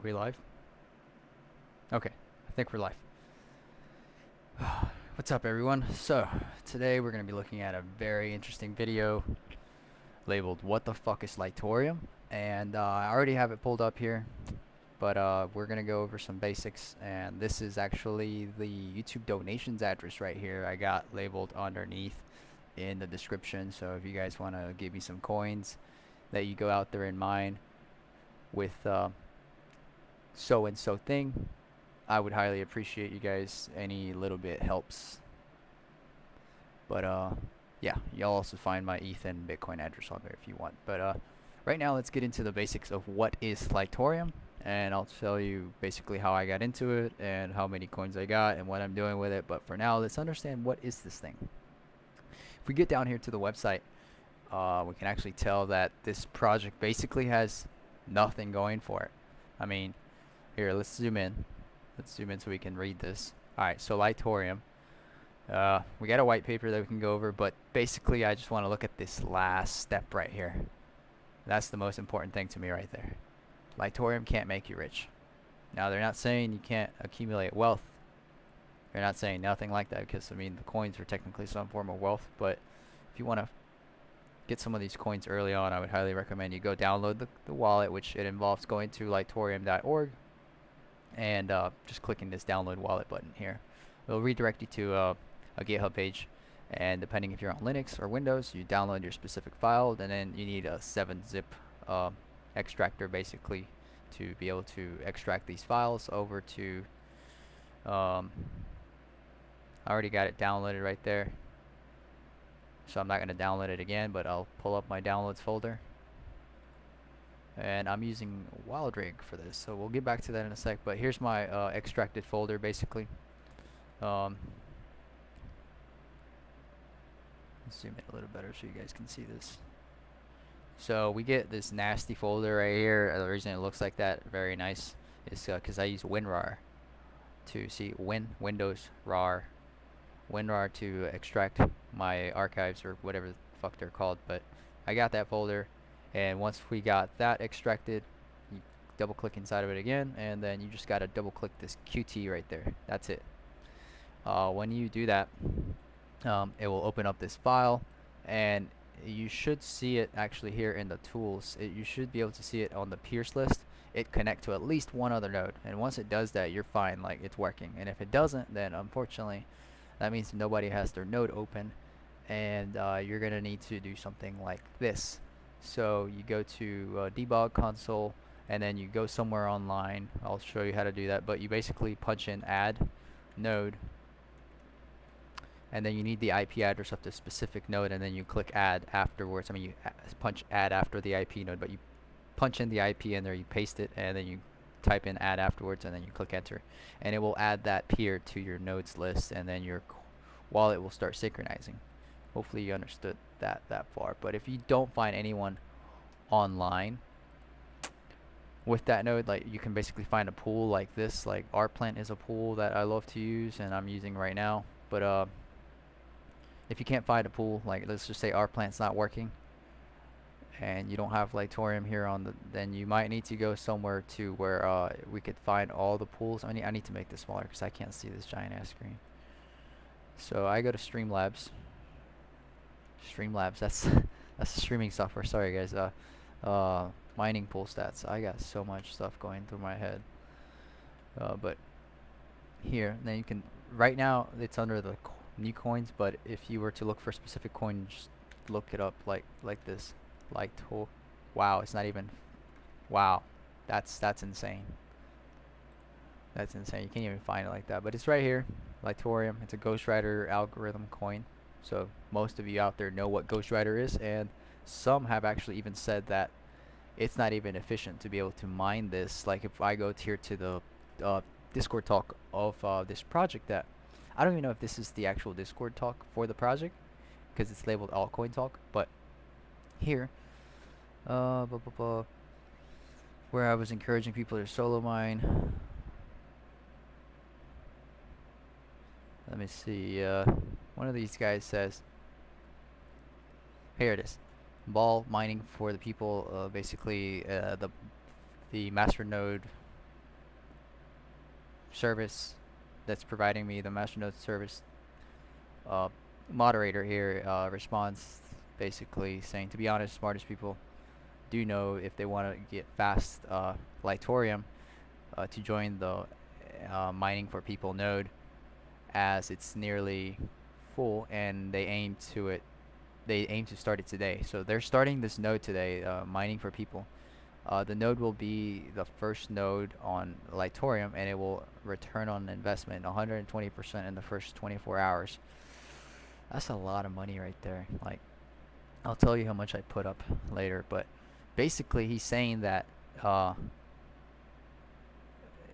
we live? Okay, I think we're live. What's up, everyone? So, today we're going to be looking at a very interesting video labeled "What the fuck is Litoreum?" And I already have it pulled up here, but we're going to go over some basics. And this is actually the YouTube donations address right here. I got labeled underneath in the description. So if you guys want to give me some coins that you go out there and mine with so and so thing, I would highly appreciate you guys. Any little bit helps. But yeah, y'all also find my ETH and Bitcoin address on there if you want. But right now, let's get into the basics of what is Litoreum, and I'll tell you basically how I got into it and how many coins I got and what I'm doing with it. But for now, let's understand what is this thing. If we get down here to the website, we can actually tell that this project basically has nothing going for it. I mean, here, let's zoom in. Let's zoom in so we can read this. Alright, so Litoreum. We got a white paper that we can go over, but basically I just want to look at this last step right here. That's the most important thing to me right there. Litoreum can't make you rich. Now, they're not saying you can't accumulate wealth. They're not saying nothing like that, because, I mean, the coins are technically some form of wealth, but if you want to get some of these coins early on, I would highly recommend you go download the wallet, which it involves going to litoreum.org and just clicking this download wallet button here. It'll redirect you to a GitHub page, and depending if you're on Linux or Windows, you download your specific file, and then you need a 7-zip extractor basically to be able to extract these files over to I already got it downloaded right there, so I'm not going to download it again, but I'll pull up my downloads folder. And I'm using WildRig for this, so we'll get back to that in a sec. But here's my extracted folder basically. Let's zoom in a little better so you guys can see this. So we get this nasty folder right here. The reason it looks like that, very nice, is because I use WinRAR to see Windows RAR to extract my archives or whatever the fuck they're called. But I got that folder, and once we got that extracted, you double click inside of it again, and then you just gotta double click this Qt right there. That's it. When you do that, it will open up this file, and you should see it actually here in the tools. You should be able to see it on the peers list. It connect to at least one other node, and once it does that, you're fine, like it's working. And if it doesn't, then unfortunately that means nobody has their node open, and you're gonna need to do something like this. So you go to debug console, and then you go somewhere online. I'll show you how to do that, but you basically punch in add node, and then you need the IP address of the specific node, and then you click add afterwards. I mean, you punch add after the IP node, but you punch in the IP in there, you paste it, and then you type in add afterwards, and then you click enter, and it will add that peer to your nodes list, and then your wallet will start synchronizing. Hopefully you understood that far. But if you don't find anyone online with that node, like, you can basically find a pool like this. Like rplant is a pool that I love to use and I'm using right now. But if you can't find a pool, like let's just say rplant's not working and you don't have Litoreum here on the, then you might need to go somewhere to where we could find all the pools. I need to make this smaller because I can't see this giant ass screen. So I go to Streamlabs. That's the streaming software. Sorry guys. Mining pool stats. I got so much stuff going through my head. But here, then you can. Right now, it's under the new coins. But if you were to look for a specific coin, just look it up like this. Wow, it's not even. Wow, that's insane. That's insane. You can't even find it like that. But it's right here. Litoreum. It's a Ghostwriter algorithm coin. So most of you out there know what Ghostwriter is, and some have actually even said that it's not even efficient to be able to mine this. Like if I go here to the Discord talk of this project, that I don't even know if this is the actual Discord talk for the project because it's labeled altcoin talk, but here where I was encouraging people to solo mine. Let me see. One of these guys says, here it is, ball mining for the people. Basically, the masternode service that's providing me the masternode service uh, moderator here responds basically saying, to be honest, smartest people do know if they want to get fast Litoreum to join the mining for people node, as it's nearly full and they aim to start it today. So they're starting this node today, mining for people. The node will be the first node on Litoreum, and it will return on investment 120% in the first 24 hours. That's a lot of money right there. Like, I'll tell you how much I put up later, but basically he's saying that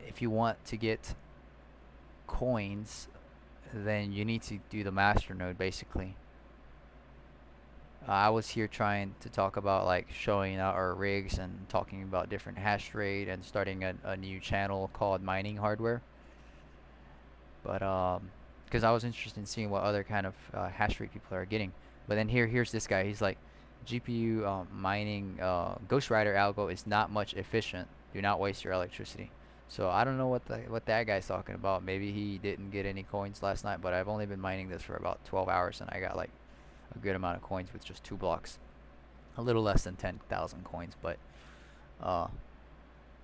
if you want to get coins, then you need to do the masternode basically. I was here trying to talk about like showing out our rigs and talking about different hash rate and starting a new channel called mining hardware, but because I was interested in seeing what other kind of hash rate people are getting. But then here's this guy. He's like, GPU mining Ghost Rider algo is not much efficient. Do not waste your electricity. So I don't know what that guy's talking about. Maybe he didn't get any coins last night, but I've only been mining this for about 12 hours and I got like a good amount of coins with just 2 blocks. A little less than 10,000 coins, but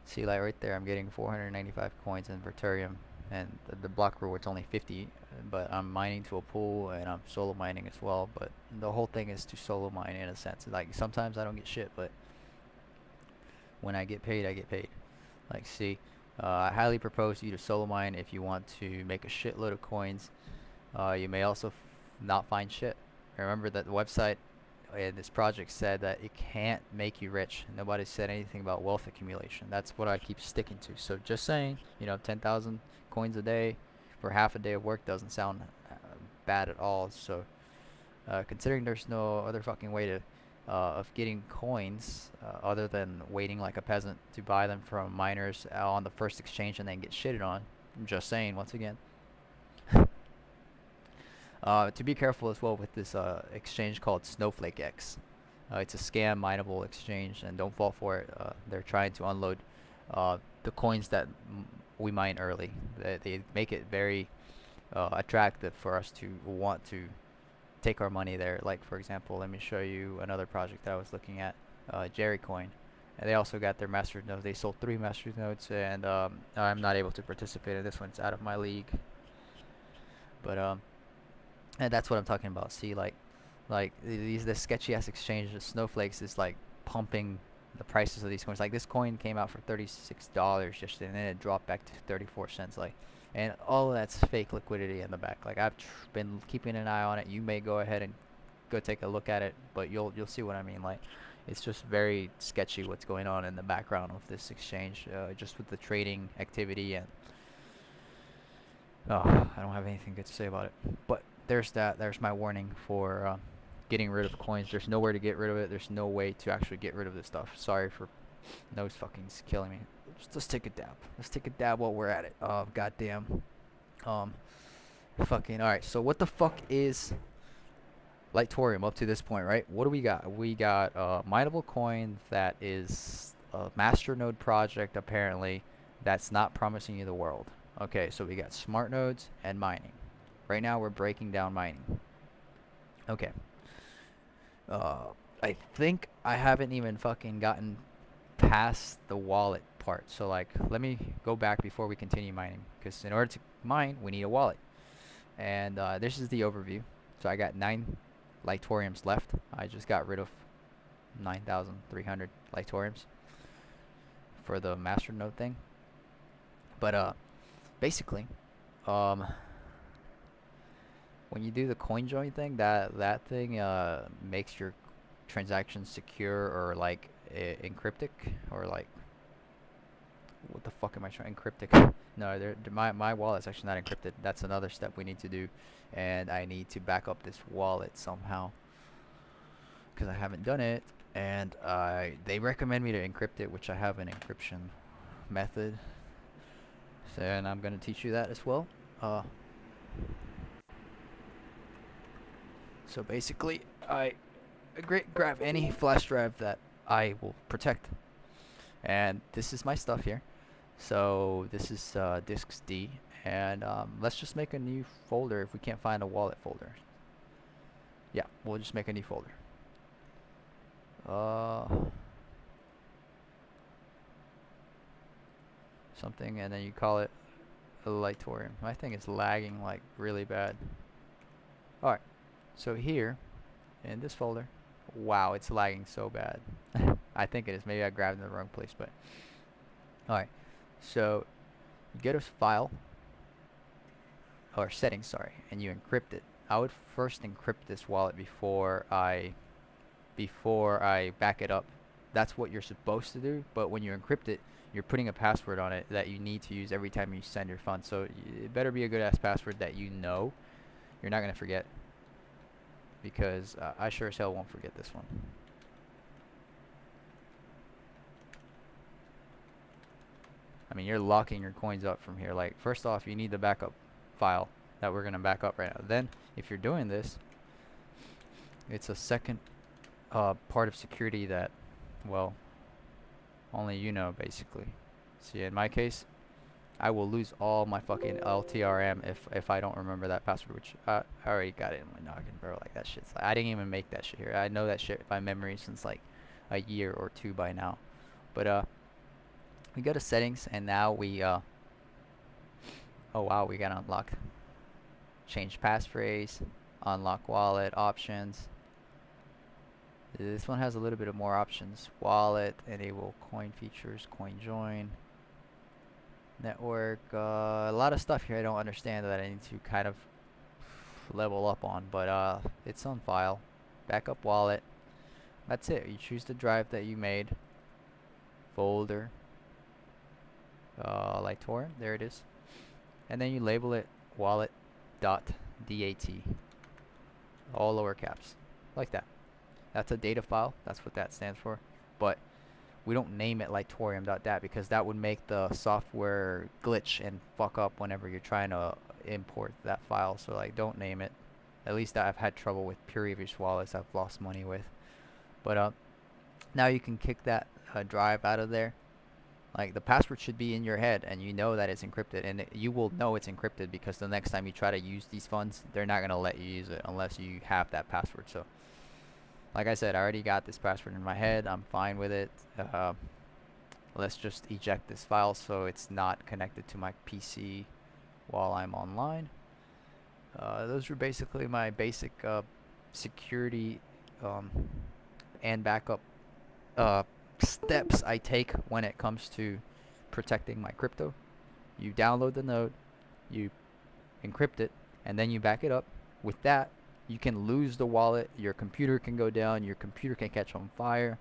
see, like right there, I'm getting 495 coins in Litoreum, and the block reward's only 50. But I'm mining to a pool, and I'm solo mining as well. But the whole thing is to solo mine in a sense. Like sometimes I don't get shit, but when I get paid, I get paid. Like, see, I highly propose you to solo mine if you want to make a shitload of coins. You may also not find shit. Remember that the website and this project said that it can't make you rich. Nobody said anything about wealth accumulation. That's what I keep sticking to. So just saying, 10,000 coins a day for half a day of work doesn't sound bad at all. So considering there's no other fucking way to of getting coins other than waiting like a peasant to buy them from miners on the first exchange and then get shitted on. I'm just saying once again. To be careful as well with this exchange called Snowflake X. It's a scam mineable exchange, and don't fall for it. They're trying to unload the coins that we mine early. They make it very attractive for us to want to take our money there. Like, for example, let me show you another project that I was looking at, Jerrycoin. And they also got their master nodes. They sold 3 master nodes, and I'm not able to participate in this one. It's out of my league. But and that's what I'm talking about. See, like this sketchy ass exchange of Snowflakes is like pumping the prices of these coins. Like this coin came out for $36 yesterday, and then it dropped back to 34 cents. Like, and all of that's fake liquidity in the back. Like I've been keeping an eye on it. You may go ahead and go take a look at it, but you'll see what I mean. Like, it's just very sketchy what's going on in the background of this exchange, just with the trading activity. And I don't have anything good to say about it. But there's that. There's my warning for getting rid of coins. There's nowhere to get rid of it. There's no way to actually get rid of this stuff. Sorry for nose fucking killing me. Let's take a dab. Let's take a dab while we're at it. Oh, goddamn. Fucking. Alright, so what the fuck is Litoreum up to this point, right? What do we got? We got a minable coin that is a masternode project, apparently, that's not promising you the world. Okay, so we got smart nodes and mining. Right now we're breaking down mining. Okay. I think I haven't even fucking gotten past the wallet part. So like, let me go back before we continue mining, because in order to mine, we need a wallet. And this is the overview. So I got 9 Litoreums left. I just got rid of 9,300 Litoreums for the masternode thing. But basically, when you do the coin join thing, that thing makes your transactions secure, or like encryptic, or like, what the fuck am I trying? Encryptic. No, my wallet's actually not encrypted. That's another step we need to do, and I need to back up this wallet somehow, because I haven't done it. And they recommend me to encrypt it, which I have an encryption method. So, and I'm gonna teach you that as well. So basically, I grab any flash drive that I will protect, and this is my stuff here. So this is disks D, and let's just make a new folder if we can't find a wallet folder. Yeah, we'll just make a new folder. Something, and then you call it a Litoreum. My thing is lagging like really bad. Alright, so here in this folder, wow, it's lagging so bad. I think it is. Maybe I grabbed it in the wrong place, but alright. So you get a file or settings, sorry, and you encrypt it. I would first encrypt this wallet before I back it up. That's what you're supposed to do, but when you encrypt it, you're putting a password on it that you need to use every time you send your funds. So it better be a good ass password that you know you're not gonna forget, because I sure as hell won't forget this one. I mean, you're locking your coins up from here. Like, first off, you need the backup file that we're gonna back up right now. Then, if you're doing this, it's a second part of security that, well, only you know, basically. See, in my case, I will lose all my fucking LTRM if I don't remember that password, which I already got it in my noggin, bro. Like, that shit's like, I didn't even make that shit here. I know that shit by memory since like a year or two by now. But we go to settings, and now we oh wow, we got unlock, change passphrase, unlock wallet options. This one has a little bit of more options. Wallet, enable coin features, coin join, network, a lot of stuff here I don't understand that I need to kind of level up on, but it's on file. Backup wallet. That's it. You choose the drive that you made. Folder. Litoreum, there it is. And then you label it wallet.dat. All lower caps. Like that. That's a data file. That's what that stands for. But we don't name it Litoreum.dat because that would make the software glitch and fuck up whenever you're trying to import that file. So like, don't name it. At least I've had trouble with previous wallets I've lost money with. But now you can kick that drive out of there. Like, the password should be in your head, and you know that it's encrypted, and you will know it's encrypted because the next time you try to use these funds, they're not gonna let you use it unless you have that password. So like I said, I already got this password in my head. I'm fine with it. Let's just eject this file so it's not connected to my PC while I'm online. Those are basically my basic security and backup steps I take when it comes to protecting my crypto. You download the node, you encrypt it, and then you back it up. With that, you can lose the wallet, your computer can go down, your computer can catch on fire,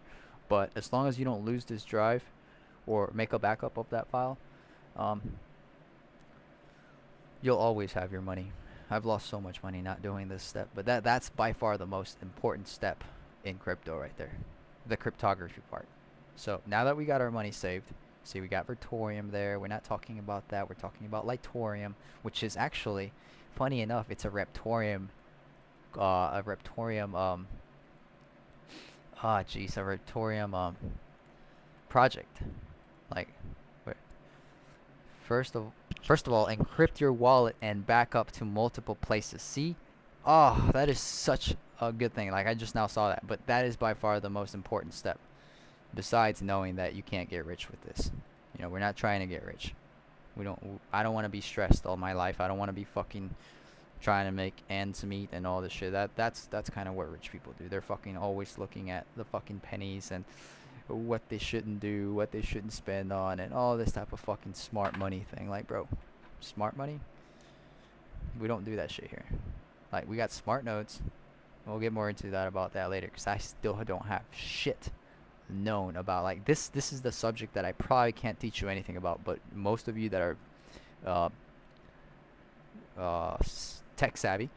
but as long as you don't lose this drive or make a backup of that file, you'll always have your money. I've lost so much money not doing this step, but that's by far the most important step in crypto right there, the cryptography part. So now that we got our money saved, see, we got Litoreum there. We're not talking about that. We're talking about Litoreum, which is actually, funny enough, it's a Reptorium a Reptorium project. Like, wait. First of all, encrypt your wallet and back up to multiple places. See? Oh, that is such a good thing. Like, I just now saw that, but that is by far the most important step. Besides knowing that you can't get rich with this. You know, we're not trying to get rich. I don't want to be stressed all my life. I don't want to be fucking trying to make ends meet and all this shit. That's kind of what rich people do. They're fucking always looking at the fucking pennies and what they shouldn't do, what they shouldn't spend on, and all this type of fucking smart money thing. Like, bro, smart money? We don't do that shit here. Like, we got smart nodes. We'll get more into that about that later, because I still don't have shit known about. Like, this is the subject that I probably can't teach you anything about, but most of you that are tech savvy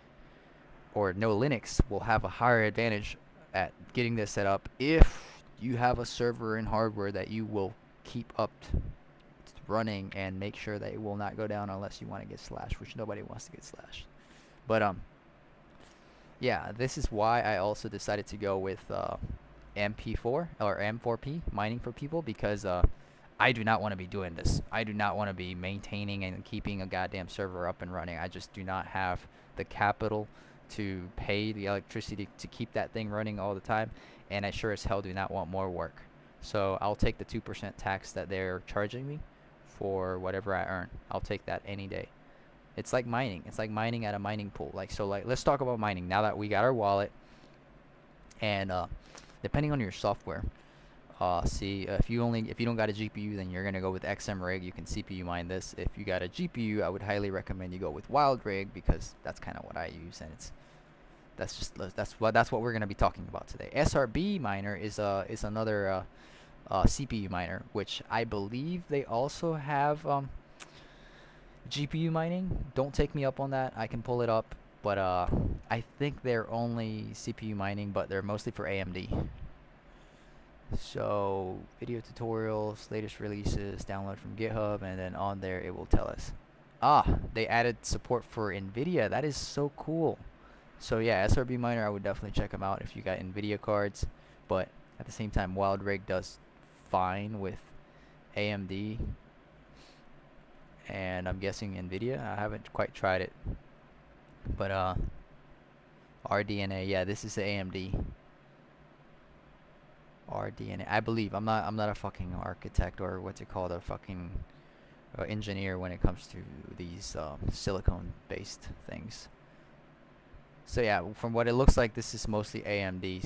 or know Linux will have a higher advantage at getting this set up if you have a server and hardware that you will keep up running and make sure that it will not go down unless you want to get slashed, which nobody wants to get slashed. But yeah, this is why I also decided to go with MP4 or M4P mining for people, because I do not want to be doing this. I do not want to be maintaining and keeping a goddamn server up and running. I just do not have the capital to pay the electricity to keep that thing running all the time, and I sure as hell do not want more work. So I'll take the 2% tax that they're charging me for whatever I earn. I'll take that any day. It's like mining. It's like mining at a mining pool. Like let's talk about mining now that we got our wallet. And depending on your software, if you don't got a GPU, then you're gonna go with XM rig. You can CPU mine this. If you got a GPU, I would highly recommend you go with wild rig, because that's kind of what I use, and that's what we're gonna be talking about today. SRB miner is another CPU miner, which I believe they also have GPU mining. Don't take me up on that. I can pull it up, but I think they're only CPU mining, but they're mostly for AMD. So video tutorials, latest releases, download from GitHub, and then on there it will tell us. They added support for NVIDIA. That is so cool. So yeah, SRB miner, I would definitely check them out if you got NVIDIA cards. But at the same time, wild rig does fine with AMD, and I'm guessing NVIDIA. I haven't quite tried it, but RDNA, yeah, this is the AMD RDNA. I believe I'm not a fucking architect, or what's it called, a fucking engineer when it comes to these silicone based things. So yeah, from what it looks like, this is mostly AMD.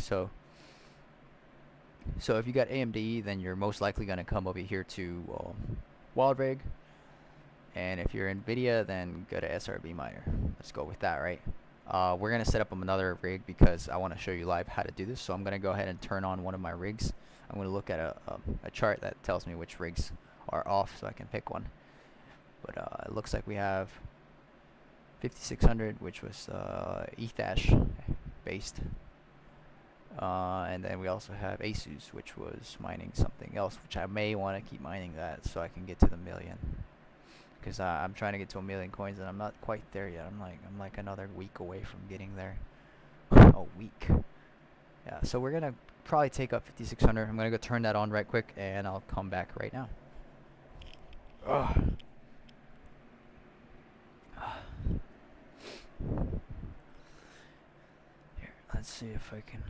So if you got AMD, then you're most likely gonna come over here to wild rig. And if you're NVIDIA, then go to SRB miner. Let's go with that, right? We're going to set up another rig because I want to show you live how to do this. So I'm going to go ahead and turn on one of my rigs. I'm going to look at a chart that tells me which rigs are off so I can pick one. But it looks like we have 5600, which was Ethash based. And then we also have Asus, which was mining something else, which I may want to keep mining that so I can get to the million. Because I'm trying to get to 1 million coins, and I'm not quite there yet. I'm like another week away from getting there. A week. Yeah. So we're gonna probably take up 5600. I'm gonna go turn that on right quick, and I'll come back right now. Here, let's see if I can.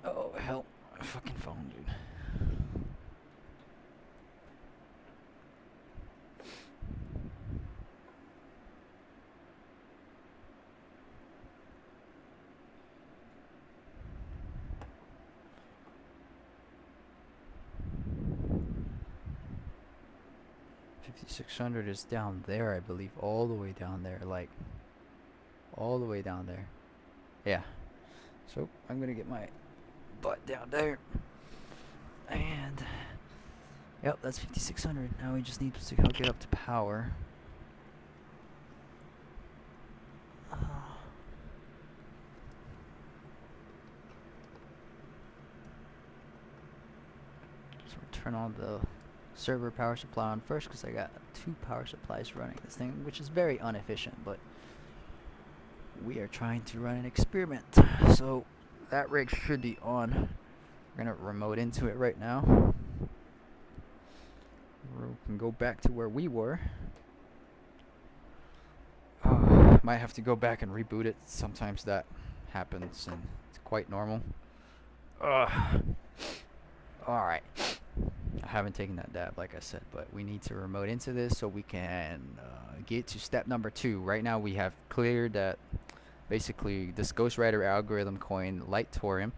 Oh hell, my fucking phone, dude. $5,600 is down there, I believe, all the way down there, like all the way down there. Yeah. So I'm gonna get my butt down there, and yep, that's 5,600. Now we just need to hook it up to power. So we'll turn on the server power supply on first, because I got 2 power supplies running this thing, which is very inefficient, but we are trying to run an experiment. So that rig should be on. We're gonna remote into it right now. We can go back to where we were. Might have to go back and reboot it. Sometimes that happens, and it's quite normal. Alright. I haven't taken that dab, like I said, but we need to remote into this so we can get to step number 2. Right now we have cleared that basically this Ghostwriter algorithm coin, Litoreum.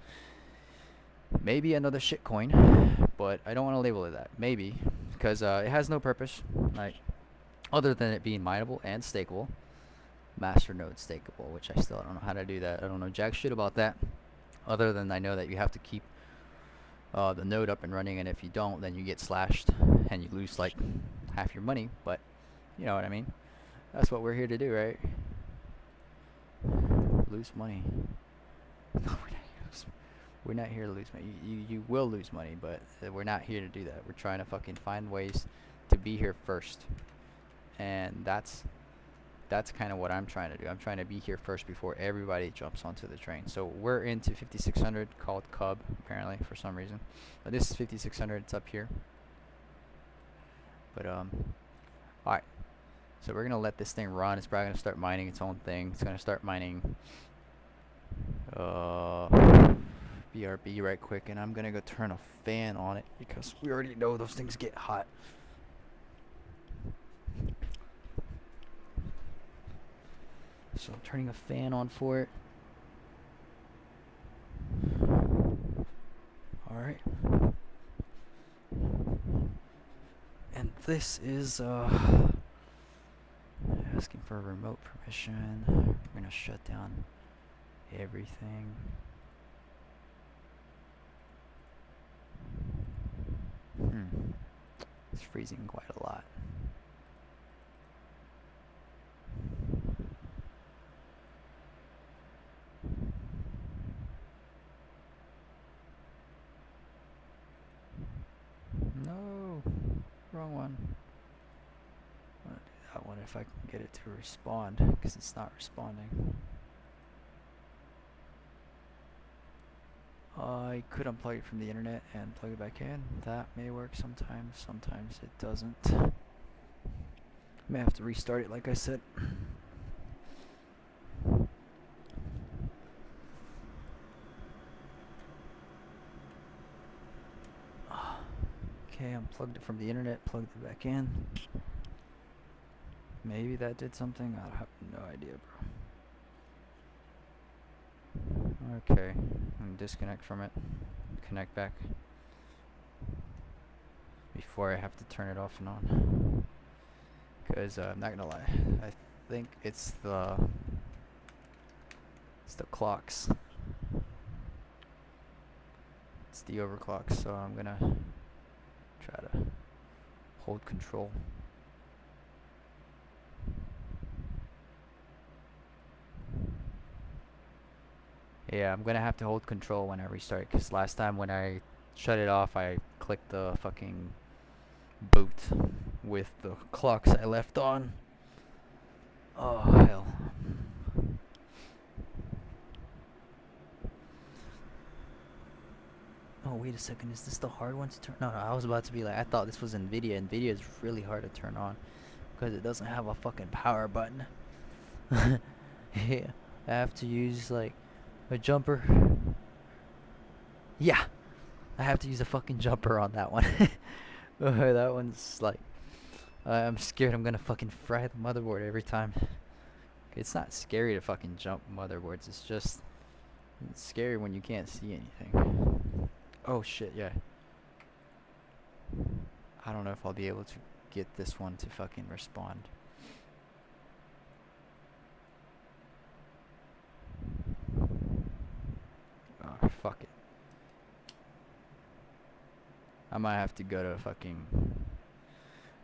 Maybe another shit coin, but I don't want to label it that. Maybe, because it has no purpose, like, other than it being mineable and stakeable. Masternode stakeable, which I still don't know how to do that. I don't know jack shit about that, other than I know that you have to keep the node up and running, and if you don't, then you get slashed and you lose like half your money. But you know what I mean. That's what we're here to do, right? Lose money. No, we're not here to lose money. You will lose money, but we're not here to do that. We're trying to fucking find ways to be here first, and that's that's kind of what I'm trying to do. I'm trying to be here first before everybody jumps onto the train. So we're into 5600, called Cub, apparently, for some reason. But this is 5600, it's up here. But, alright. So we're going to let this thing run. It's probably going to start mining its own thing. It's going to start mining BRB right quick. And I'm going to go turn a fan on it because we already know those things get hot. So I'm turning a fan on for it. Alright. And this is asking for remote permission. We're gonna shut down everything. It's freezing quite a lot. No, wrong one. I'm gonna do that one if I can get it to respond, because it's not responding. I could unplug it from the internet and plug it back in. That may work sometimes. Sometimes it doesn't. May have to restart it, like I said. Okay, unplugged it from the internet, plugged it back in. Maybe that did something. I have no idea, bro. Okay, I'm disconnect from it. Connect back. Before I have to turn it off and on. Because I'm not gonna lie, I think it's the clocks. It's the overclock, so I'm gonna try to hold control. Yeah, I'm gonna have to hold control when I restart, because last time when I shut it off, I clicked the fucking boot with the clocks I left on. Oh, hell. Oh, wait a second, is this the hard one to turn? No, I was about to be like, I thought this was NVIDIA. NVIDIA is really hard to turn on because it doesn't have a fucking power button. Yeah, I have to use like a jumper. Yeah, I have to use a fucking jumper on that one. That one's like, I'm scared I'm gonna fucking fry the motherboard every time. It's not scary to fucking jump motherboards, it's just it's scary when you can't see anything. Oh shit, yeah. I don't know if I'll be able to get this one to fucking respond. Oh, fuck it. I might have to go to fucking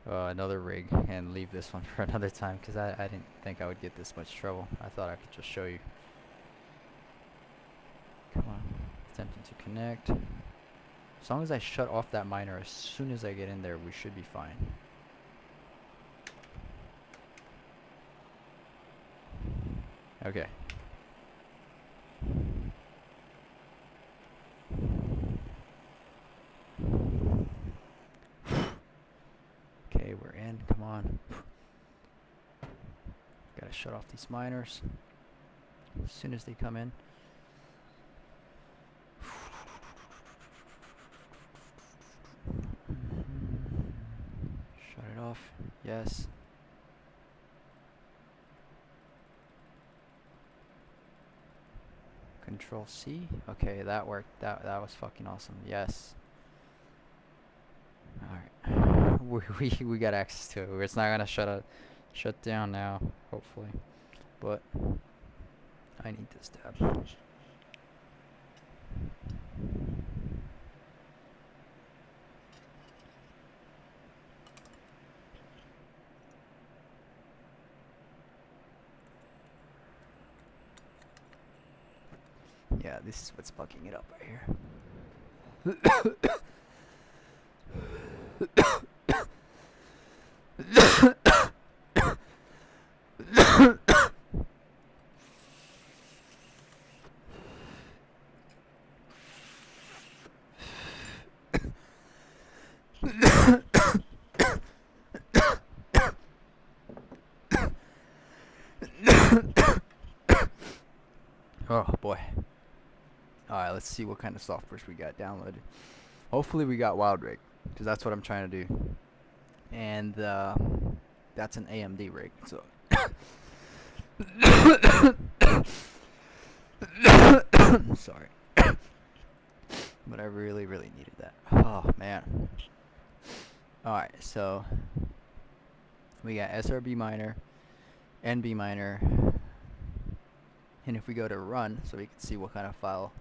another rig and leave this one for another time, because I didn't think I would get this much trouble. I thought I could just show you. Come on. Attempting to connect. As long as I shut off that miner as soon as I get in there, we should be fine. Okay. Okay, we're in. Come on. Gotta shut off these miners as soon as they come in. Shut it off. Yes. Control C. Okay, that worked. That was fucking awesome. Yes. All right. We got access to it. It's not gonna shut down now, hopefully. But I need this tab. Yeah, this is what's fucking it up right here. Oh boy. Alright, let's see what kind of softwares we got downloaded. Hopefully we got Wild Rig, because that's what I'm trying to do. And that's an AMD rig, so sorry. But I really needed that. Oh man. Alright, so we got SRB miner, NB miner, and if we go to run, so we can see what kind of file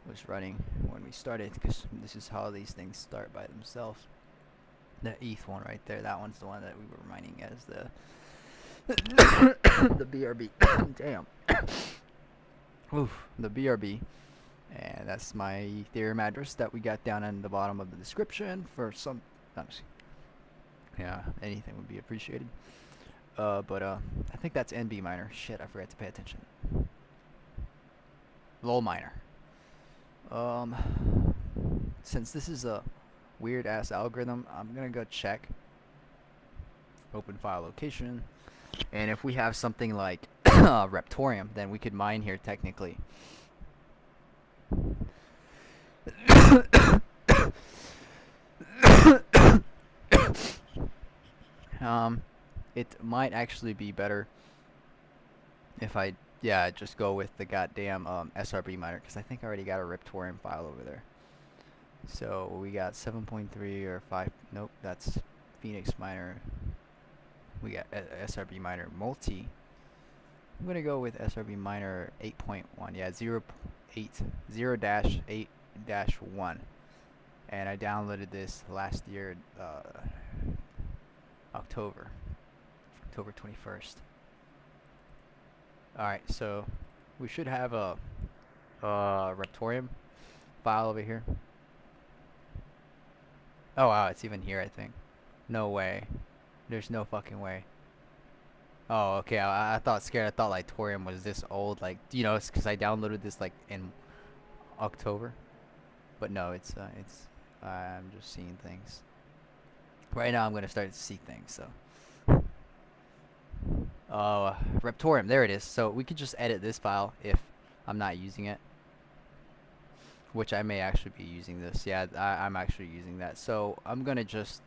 was running when we started, because this is how these things start by themselves. That ETH one right there, that one's the one that we were mining as the BRB. Damn. Oof, the BRB. And that's my Ethereum address that we got down in the bottom of the description for some. Yeah, anything would be appreciated. But I think that's NB miner. Shit, I forgot to pay attention. LOL miner. Since this is a weird ass algorithm, I'm gonna go check open file location, and if we have something like Reptorium, then we could mine here technically. It might actually be better if I just go with the goddamn SRB miner, because I think I already got a Reptorium file over there. So we got 7.3 or 5. Nope, that's Phoenix miner. We got SRB miner multi. I'm gonna go with SRB miner 8.1. Yeah, 0.8-1. And I downloaded this last year, October 21st. Alright, so we should have a Reptorium file over here. Oh wow, it's even here, I think. No way. There's no fucking way. Oh, okay. I thought scared. I thought Litoreum was this old. Like, you know, it's because I downloaded this like in October. But no, it's I'm just seeing things. Right now, I'm gonna start to see things. So, Reptorium. There it is. So we could just edit this file if I'm not using it. Which I may actually be using this. Yeah, I'm actually using that. So I'm gonna just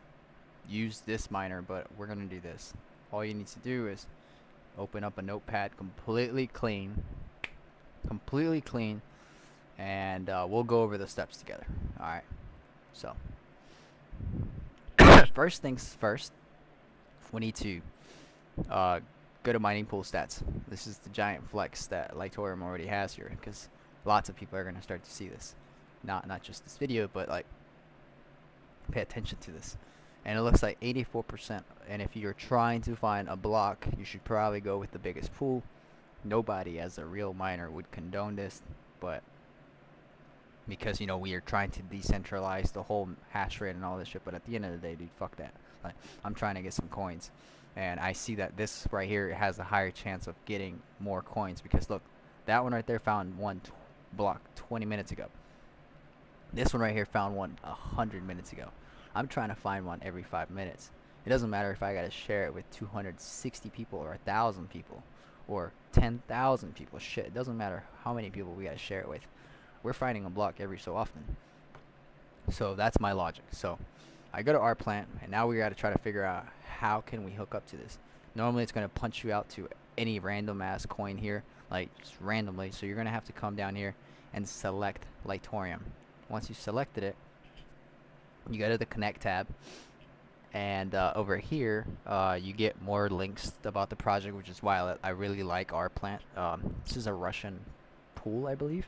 use this miner, but we're gonna do this. All you need to do is open up a notepad, completely clean, and we'll go over the steps together. Alright, so first things first, we need to go to mining pool stats. This is the giant flex that Litoreum already has here, because lots of people are going to start to see this. Not just this video, but like pay attention to this. And it looks like 84%. And if you're trying to find a block, you should probably go with the biggest pool. Nobody as a real miner would condone this, but because, you know, we are trying to decentralize the whole hash rate and all this shit. But at the end of the day, dude, fuck that. Like, I'm trying to get some coins, and I see that this right here has a higher chance of getting more coins, because look, that one right there found one block 20 minutes ago. This one right here found one 100 minutes ago. I'm trying to find one every 5 minutes. It doesn't matter if I gotta share it with 260 people or 1,000 people or 10,000 people. Shit, it doesn't matter how many people we gotta share it with. We're finding a block every so often. So that's my logic. So I go to our plant, and now we gotta try to figure out how can we hook up to this. Normally it's gonna punch you out to any random ass coin here, like just randomly. So you're gonna have to come down here and select Litoreum. Once you selected it, you go to the connect tab, and over here you get more links about the project, which is why I really like our plant. This is a Russian pool, I believe.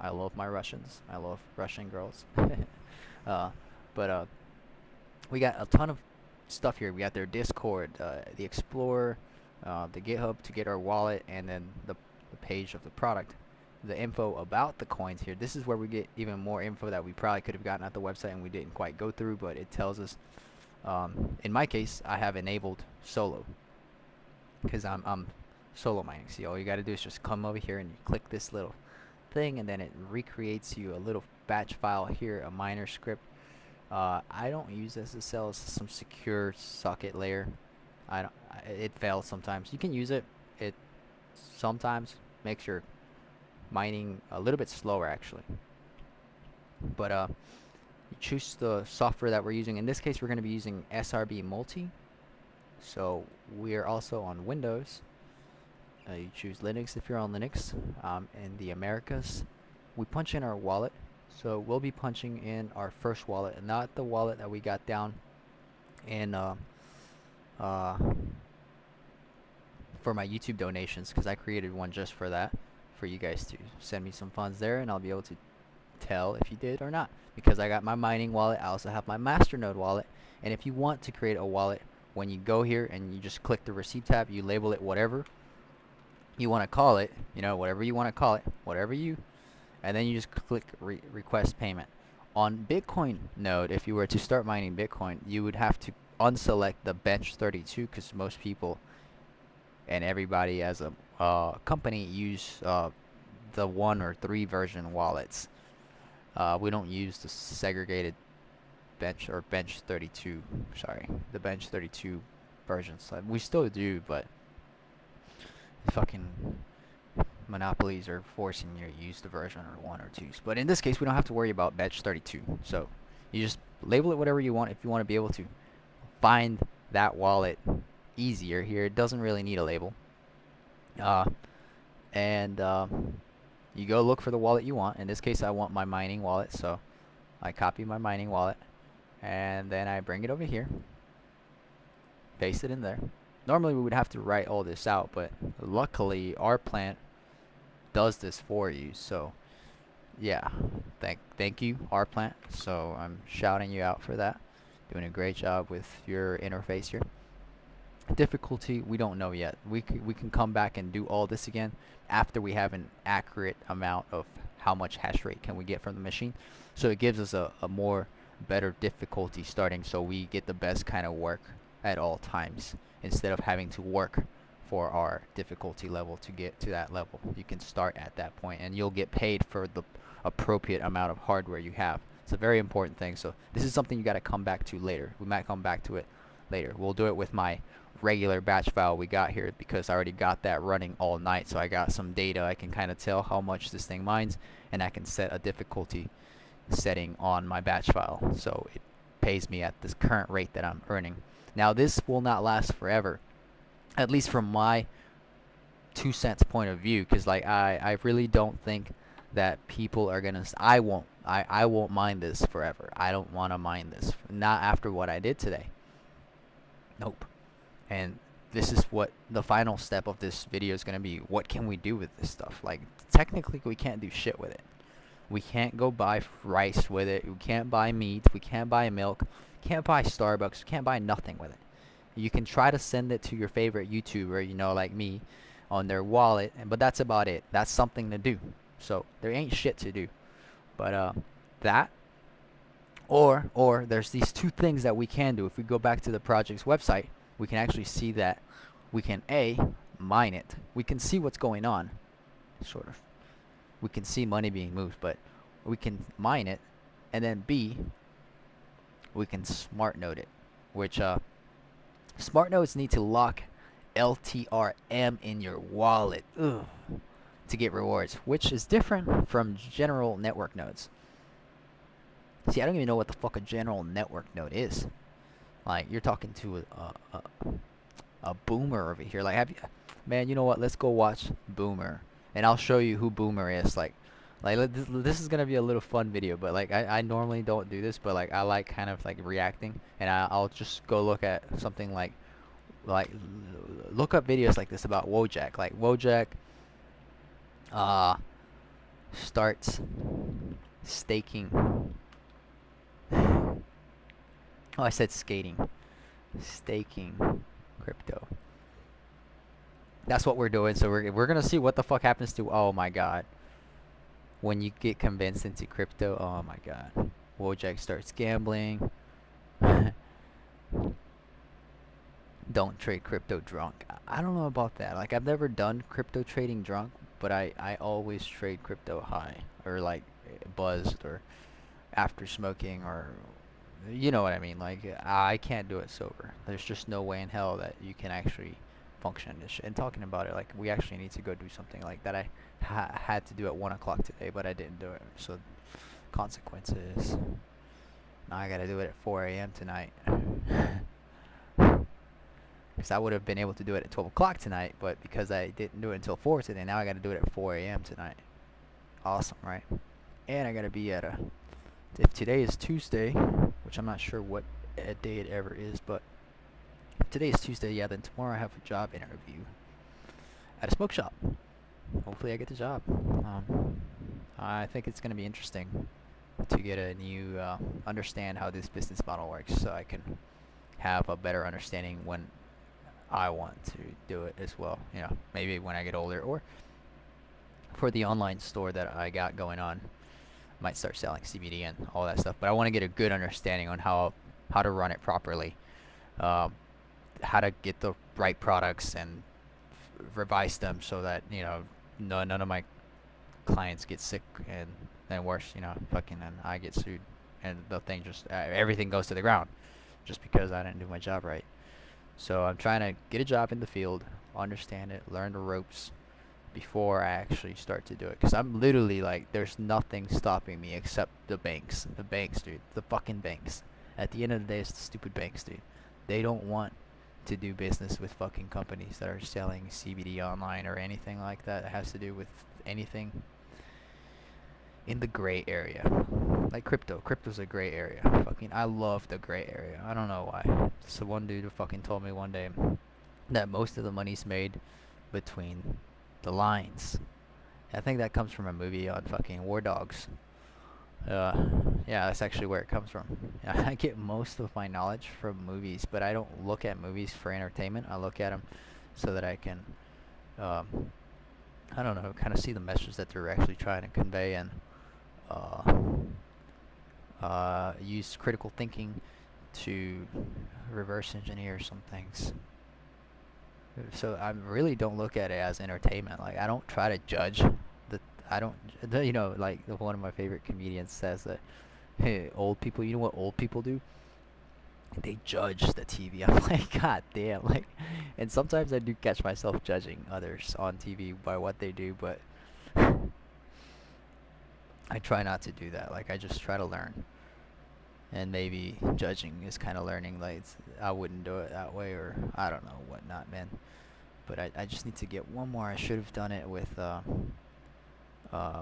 I love my Russians. I love Russian girls. But we got a ton of stuff here. We got their Discord, the Explorer, the GitHub to get our wallet, and then the page of the product. The info about the coins here. This is where we get even more info that we probably could have gotten at the website and we didn't quite go through, but it tells us. In my case, I have enabled solo, because I'm solo mining. See, all you got to do is just come over here and you click this little thing, and then it recreates you a little batch file here, a miner script. I don't use SSL as some secure socket layer. It fails sometimes. You can use it. sometimes makes your mining a little bit slower actually. But you choose the software that we're using. In this case, we're going to be using SRB Multi. So we're also on Windows. You choose Linux if you're on Linux. In the Americas, we punch in our wallet. So we'll be punching in our first wallet, and not the wallet that we got down in for my YouTube donations, because I created one just for that, for you guys to send me some funds there, and I'll be able to tell if you did or not, because I got my mining wallet. I also have my masternode wallet, and if you want to create a wallet, when you go here and you just click the receipt tab, you label it whatever you want to call it, whatever you want to call it, and then you just click request payment. On Bitcoin node, if you were to start mining Bitcoin, you would have to unselect the bench 32, because most people and everybody as a company use the 1 or 3 version wallets. We don't use the segregated bench or bench 32. Sorry, the bench 32 versions. We still do, but fucking monopolies are forcing you to use the version or 1 or 2s. But in this case, we don't have to worry about bench 32. So you just label it whatever you want. If you want to be able to find that wallet easier here, it doesn't really need a label. You go look for the wallet you want. In this case, I want my mining wallet, so I copy my mining wallet, and then I bring it over here, paste it in there. Normally we would have to write all this out, but luckily our plant does this for you. So yeah, thank you, our plant. So I'm shouting you out for that. Doing a great job with your interface here. Difficulty, we don't know yet. We can come back and do all this again after we have an accurate amount of how much hash rate can we get from the machine. So it gives us a more better difficulty starting, so we get the best kind of work at all times, instead of having to work for our difficulty level to get to that level. You can start at that point and you'll get paid for the appropriate amount of hardware you have. It's a very important thing. So this is something you got to come back to later. We might come back to it later. We'll do it with my regular batch file we got here, because I already got that running all night, so I got some data. I can kind of tell how much this thing mines, and I can set a difficulty setting on my batch file, so it pays me at this current rate that I'm earning. Now this will not last forever, at least from my 2 cents point of view, because like I really don't think that people are gonna I won't mine this forever. I don't want to mine this, not after what I did today. Nope. And this is what the final step of this video is going to be. What can we do with this stuff? Like, technically we can't do shit with it. We can't go buy rice with it. We can't buy meat. We can't buy milk. We can't buy Starbucks. We can't buy nothing with it. You can try to send it to your favorite YouTuber, like me, on their wallet, but that's about it. That's something to do. So there ain't shit to do. But that, or there's these 2 things that we can do. If we go back to the project's website, we can actually see that we can mine it. We can see what's going on, sort of. We can see money being moved, but we can mine it, and then B, we can smart node it, which smart nodes need to lock LTRM in your wallet to get rewards, which is different from general network nodes. See, I don't even know what the fuck a general network node is. Like, you're talking to a boomer over here. Like, man, you know what? Let's go watch Boomer, and I'll show you who Boomer is. Like this is gonna be a little fun video, but like I normally don't do this, but like I like kind of like reacting, and I'll just go look at something like look up videos like this about Wojak. Like Wojak starts staking. Oh, I said skating. Staking crypto. That's what we're doing. So we're gonna see what the fuck happens to. Oh my god. When you get convinced into crypto, oh my god. Wojak starts gambling. Don't trade crypto drunk. I don't know about that. Like, I've never done crypto trading drunk, but I always trade crypto high, or like buzzed, or after smoking, or you know what I mean. Like, I can't do it sober. There's just no way in hell that you can actually function and shit. And talking about it, like we actually need to go do something like that. I had to do at 1 o'clock today, but I didn't do it. So consequences. Now I gotta do it at 4 a.m. tonight. Because I would have been able to do it at 12 o'clock tonight, but because I didn't do it until 4 today, now I gotta do it at 4 a.m. tonight. Awesome, right? And I gotta be at a. If today is Tuesday, which I'm not sure what day it ever is, but if today is Tuesday, yeah, then tomorrow I have a job interview at a smoke shop. Hopefully I get the job. I think it's gonna be interesting to get a new understand how this business model works, so I can have a better understanding when I want to do it as well. You know, maybe when I get older, or for the online store that I got going on, I might start selling CBD and all that stuff. But I want to get a good understanding on how to run it properly, how to get the right products and revise them so that, you know, none of my clients get sick and then worse, you know, fucking, and I get sued and the thing just everything goes to the ground just because I didn't do my job right. So I'm trying to get a job in the field, understand it, learn the ropes before I actually start to do it. Because I'm literally like, there's nothing stopping me except the banks. The banks, dude. The fucking banks. At the end of the day, it's the stupid banks, dude. They don't want to do business with fucking companies that are selling CBD online or anything like that. It has to do with anything in the gray area. Like crypto. Crypto's a gray area. Fucking, I love the gray area. I don't know why. So one dude fucking told me one day that most of the money's made between the lines. I think that comes from a movie on fucking War Dogs. Yeah, that's actually where it comes from. I get most of my knowledge from movies, but I don't look at movies for entertainment. I look at them so that I can, I don't know, kind of see the message that they're actually trying to convey, and use critical thinking to reverse engineer some things. So I really don't look at it as entertainment. Like, I don't try to judge you know, like one of my favorite comedians says that, hey, old people, you know what old people do? They judge the TV. I'm like, god damn. Like, and sometimes I do catch myself judging others on TV by what they do, but I try not to do that. Like, I just try to learn. And maybe judging is kind of learning. Like, I wouldn't do it that way, or I don't know whatnot, man. But I just need to get one more. I should have done it with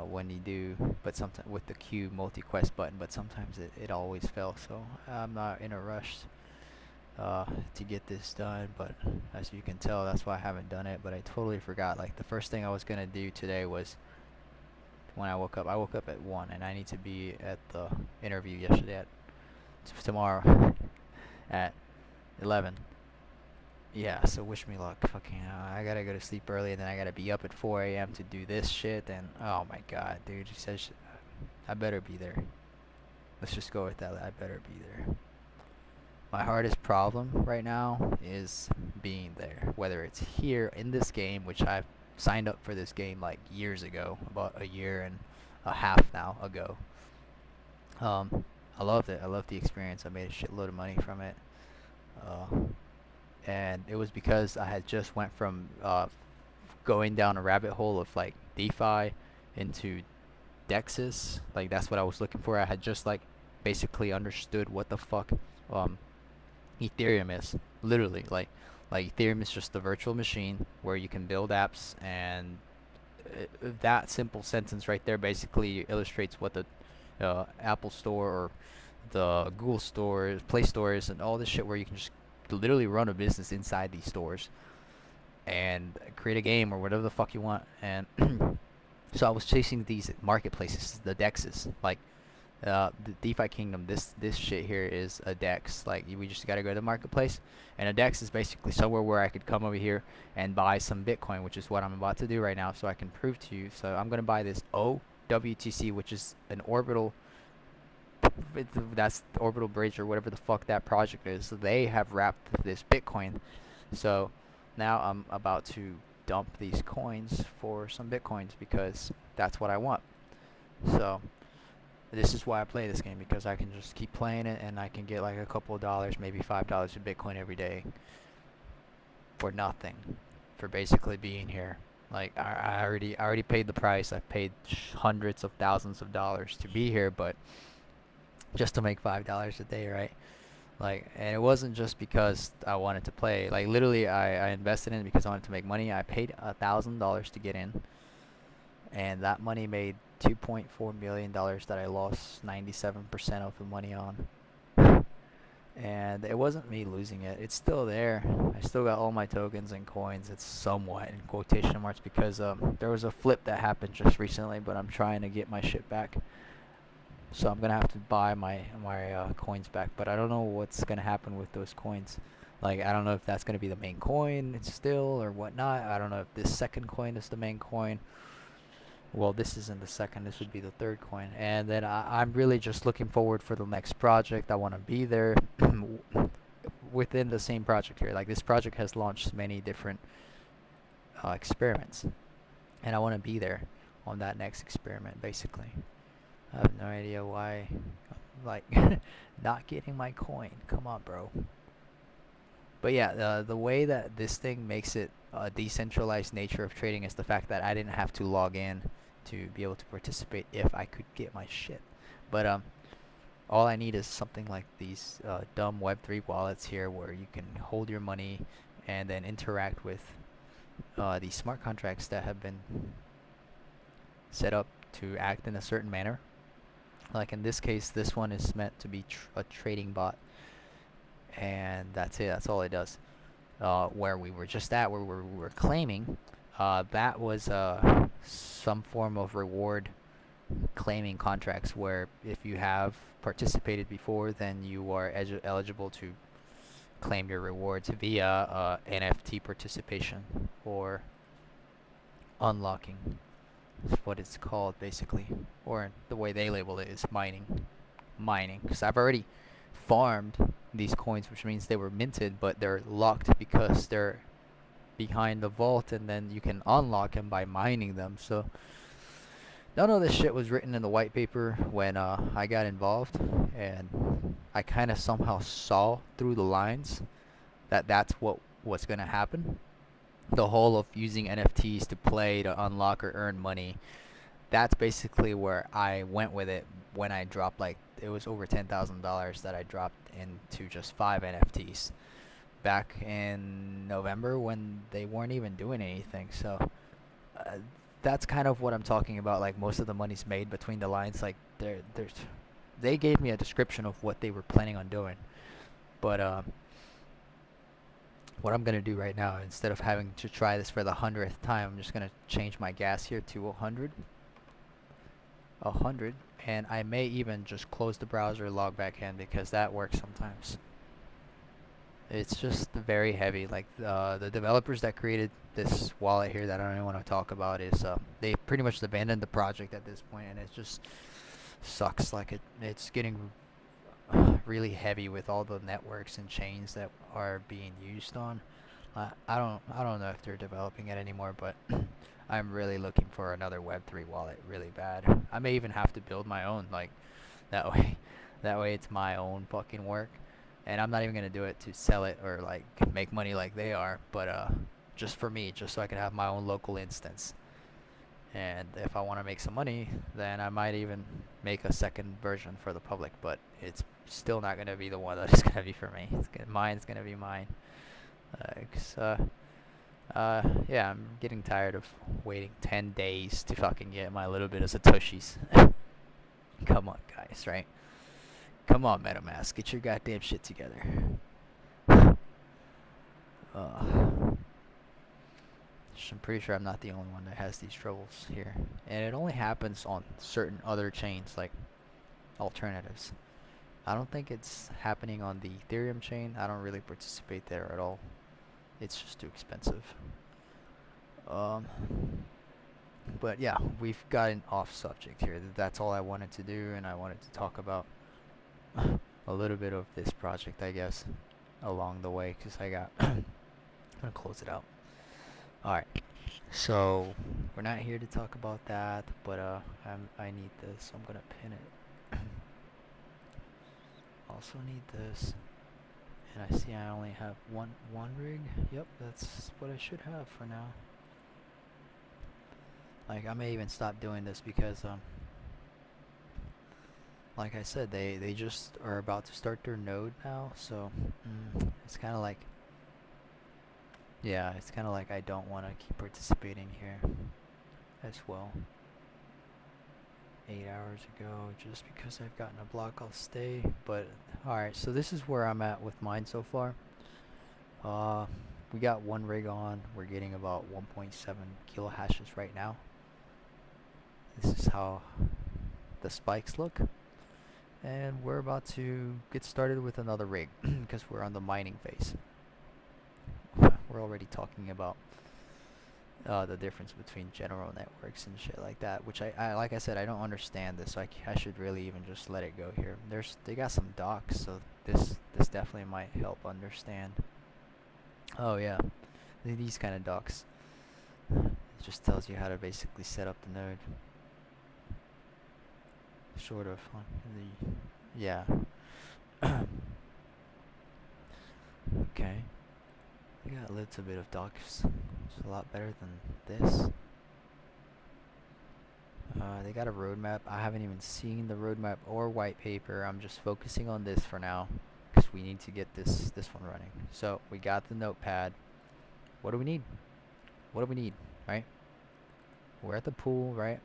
when you do, but sometimes with the Q multi-quest button, but sometimes it always fails. So I'm not in a rush to get this done, but as you can tell, that's why I haven't done it. But I totally forgot. Like, the first thing I was gonna do today was when I woke up. I woke up at 1, and I need to be at the interview yesterday tomorrow at 11. Yeah, so wish me luck. Fucking, I gotta go to sleep early, and then I gotta be up at 4 a.m. to do this shit. And oh my god, dude, he says I better be there. Let's just go with that. I better be there. My hardest problem right now is being there. Whether it's here in this game, which I've signed up for this game like years ago, about a year and a half now ago. I loved it. I loved the experience. I made a shitload of money from it. And it was because I had just went from going down a rabbit hole of like DeFi into Dexes. Like, that's what I was looking for. I had just like basically understood what the fuck Ethereum is. Literally, like Ethereum is just the virtual machine where you can build apps, and that simple sentence right there basically illustrates what the Apple Store or the Google Store, Play Stores, and all this shit where you can just literally run a business inside these stores and create a game or whatever the fuck you want. And so I was chasing these marketplaces, the dexes, like the DeFi Kingdom. This shit here is a dex. Like, we just gotta go to the marketplace, and a dex is basically somewhere where I could come over here and buy some Bitcoin, which is what I'm about to do right now, so I can prove to you. So I'm gonna buy this WTC, which is an orbital. That's the orbital bridge or whatever the fuck that project is. So they have wrapped this Bitcoin. So now I'm about to dump these coins for some Bitcoins because that's what I want. So this is why I play this game, because I can just keep playing it and I can get like a couple of dollars, maybe $5 in Bitcoin every day for nothing. for basically being here. Like I already paid the price. I paid hundreds of thousands of dollars to be here, but just to make $5 a day, right? Like, and it wasn't just because I wanted to play. Like, literally, I invested in it because I wanted to make money. I paid $1,000 to get in, and that money made $2.4 million that I lost 97% of the money on. And it wasn't me losing it. It's still there. I still got all my tokens and coins. It's somewhat in quotation marks because there was a flip that happened just recently, but I'm trying to get my shit back. So I'm gonna have to buy my coins back, but I don't know what's gonna happen with those coins. Like, I don't know if that's gonna be the main coin still or whatnot. I don't know if this second coin is the main coin. Well, this isn't the second. This would be the third coin. And then I'm really just looking forward for the next project. I want to be there within the same project here. Like, this project has launched many different experiments, and I want to be there on that next experiment, basically. I have no idea why, like, not getting my coin. Come on, bro. But yeah, the way that this thing makes it a decentralized nature of trading is the fact that I didn't have to log in to be able to participate if I could get my shit. But all I need is something like these dumb Web3 wallets here, where you can hold your money and then interact with these smart contracts that have been set up to act in a certain manner. Like in this case, this one is meant to be a trading bot, and that's it. That's all it does. Where we were just at, where we were claiming, that was some form of reward claiming contracts, where if you have participated before, then you are eligible to claim your rewards via NFT participation, or unlocking is what it's called, basically. Or the way they label it is mining. Because I've already farmed these coins, which means they were minted, but they're locked because they're behind the vault, and then you can unlock them by mining them. So none of this shit was written in the white paper when I got involved, and I kind of somehow saw through the lines that that's what was going to happen. The whole of using NFTs to play, to unlock or earn money, that's basically where I went with it when I dropped, like, it was over $10,000 that I dropped into just 5 NFTs back in November when they weren't even doing anything. So that's kind of what I'm talking about. Like, most of the money's made between the lines. Like, they gave me a description of what they were planning on doing, but what I'm gonna do right now, instead of having to try this for the 100th time, I'm just gonna change my gas here to 100, and I may even just close the browser, log back in, because that works sometimes. It's just very heavy. Like, the developers that created this wallet here that I don't even want to talk about is they pretty much abandoned the project at this point, and it just sucks. Like, it's getting really heavy with all the networks and chains that are being used on. I don't know if they're developing it anymore, but I'm really looking for another Web3 wallet really bad. I may even have to build my own, like, that way it's my own fucking work, and I'm not even gonna do it to sell it or like make money like they are, but just for me, just so I can have my own local instance. And if I want to make some money, then I might even make a second version for the public, but it's still not going to be the one that is going to be for me. Mine's going to be mine. Yeah, I'm getting tired of waiting 10 days to fucking get my little bit of Satoshis. Come on, guys, right? Come on, MetaMask, get your goddamn shit together. I'm pretty sure I'm not the only one that has these troubles here, and it only happens on certain other chains, like alternatives. I don't think it's happening on the Ethereum chain. I don't really participate there at all. It's just too expensive. But yeah, we've gotten off subject here. That's all I wanted to do, and I wanted to talk about a little bit of this project, I guess, along the way, because I'm gonna close it out. Alright, so we're not here to talk about that, but I need this, so I'm gonna pin it. Also need this, And I see I only have one rig. Yep, that's what I should have for now. Like, I may even stop doing this because like I said, they just are about to start their node now, so it's kind of like, yeah, it's kind of like I don't want to keep participating here as well. 8 hours ago, just because I've gotten a block, I'll stay. But alright, so this is where I'm at with mine so far. We got one rig on. We're getting about 1.7 kilo hashes right now. This is how the spikes look. And we're about to get started with another rig because we're on the mining phase. We're already talking about the difference between general networks and shit like that, which I like I said, I don't understand this, so I should really even just let it go here. They got some docs, so this definitely might help understand. Oh yeah, these kind of docs. It just tells you how to basically set up the node. Sort of. Yeah. Okay. They got a little bit of docs. It's a lot better than this. They got a roadmap. I haven't even seen the roadmap or white paper. I'm just focusing on this for now because we need to get this one running. So we got the notepad. What do we need? What do we need, right? We're at the pool, right?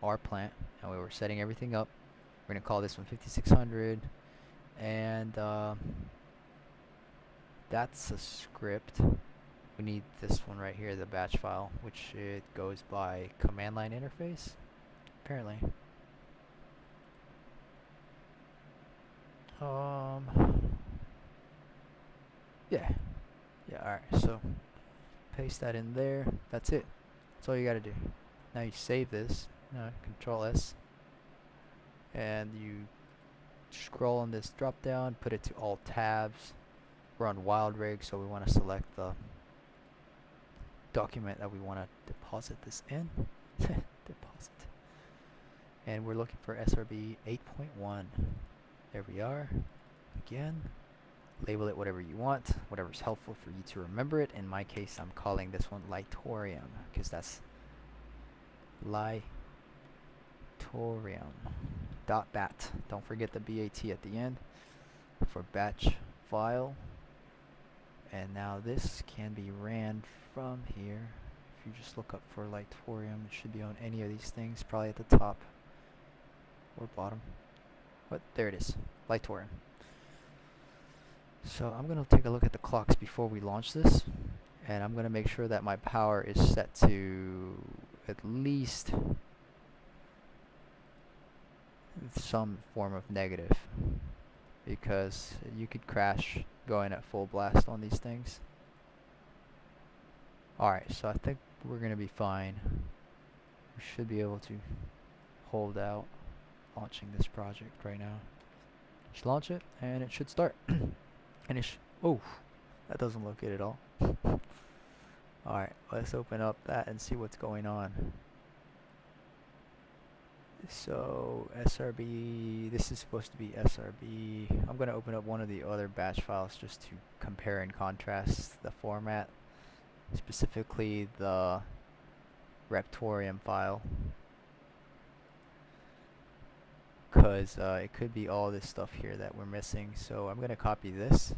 Our plant, and we were setting everything up. We're gonna call this one 5600, and that's a script. We need this one right here, the batch file, which it goes by command line interface, apparently. Yeah, alright, so paste that in there. That's it. That's all you gotta do. Now you save this, Control S, and you scroll on this drop down, put it to all tabs. We're on wild rig, so we want to select the document that we want to deposit this in. Deposit. And we're looking for SRB 8.1. There we are. Again, label it whatever you want, whatever's helpful for you to remember it. In my case, I'm calling this one Litoreum because that's Litoreum. .bat. Don't forget the BAT at the end for batch file. And now this can be ran from here. If you just look up for Litoreum, it should be on any of these things, probably at the top or bottom. What? There it is. Litoreum. So I'm going to take a look at the clocks before we launch this, and I'm going to make sure that my power is set to at least some form of negative, because you could crash going at full blast on these things. Alright, so I think we're going to be fine. We should be able to hold out launching this project right now. Just launch it and it should start. And oh, that doesn't look good at all. Alright, let's open up that and see what's going on. So SRB, this is supposed to be SRB. I'm going to open up one of the other batch files just to compare and contrast the format, specifically the Reptorium file, because it could be all this stuff here that we're missing. So I'm going to copy this,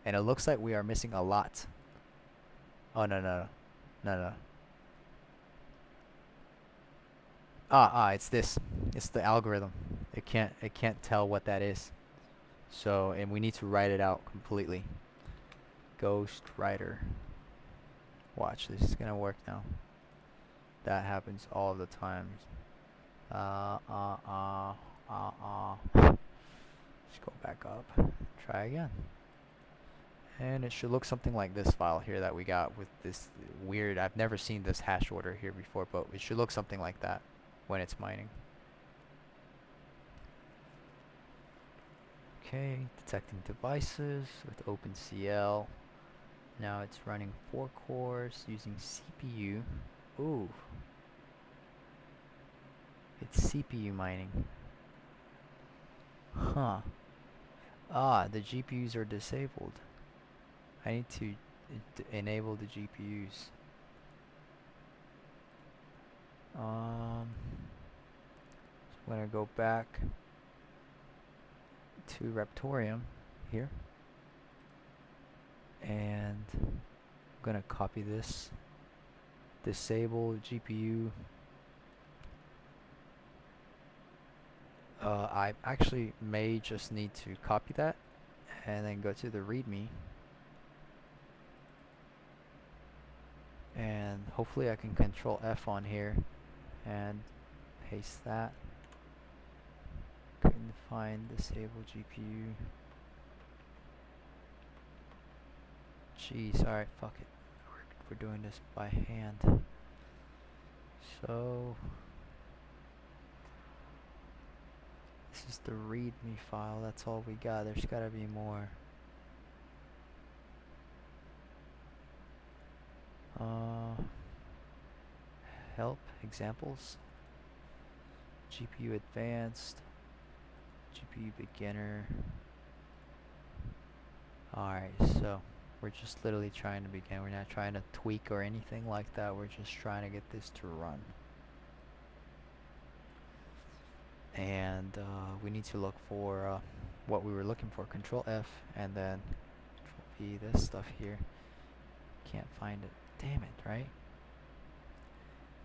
and it looks like we are missing a lot. Oh no. It's this. It's the algorithm. It can't tell what that is. So, and we need to write it out completely. Ghost writer. Watch, this is gonna work now. That happens all the time. Let's go back up. Try again. And it should look something like this file here that we got with this weird, I've never seen this hash order here before, but it should look something like that when it's mining. Okay, detecting devices with OpenCL. Now it's running 4 cores using CPU. Ooh. It's CPU mining. Huh. The GPUs are disabled. I need to enable the GPUs. So I'm gonna go back to Litoreum here, and I'm gonna copy this. Disable GPU. I actually may just need to copy that and then go to the README, and hopefully I can control F on here and paste that. Couldn't find disable GPU. Jeez, alright, fuck it. We're doing this by hand. So this is the README file, that's all we got. There's gotta be more. Help, examples, GPU advanced, GPU beginner. Alright, so we're just literally trying to begin. We're not trying to tweak or anything like that. We're just trying to get this to run. And we need to look for what we were looking for. Control F and then Control V, this stuff here. Can't find it. Damn it, right?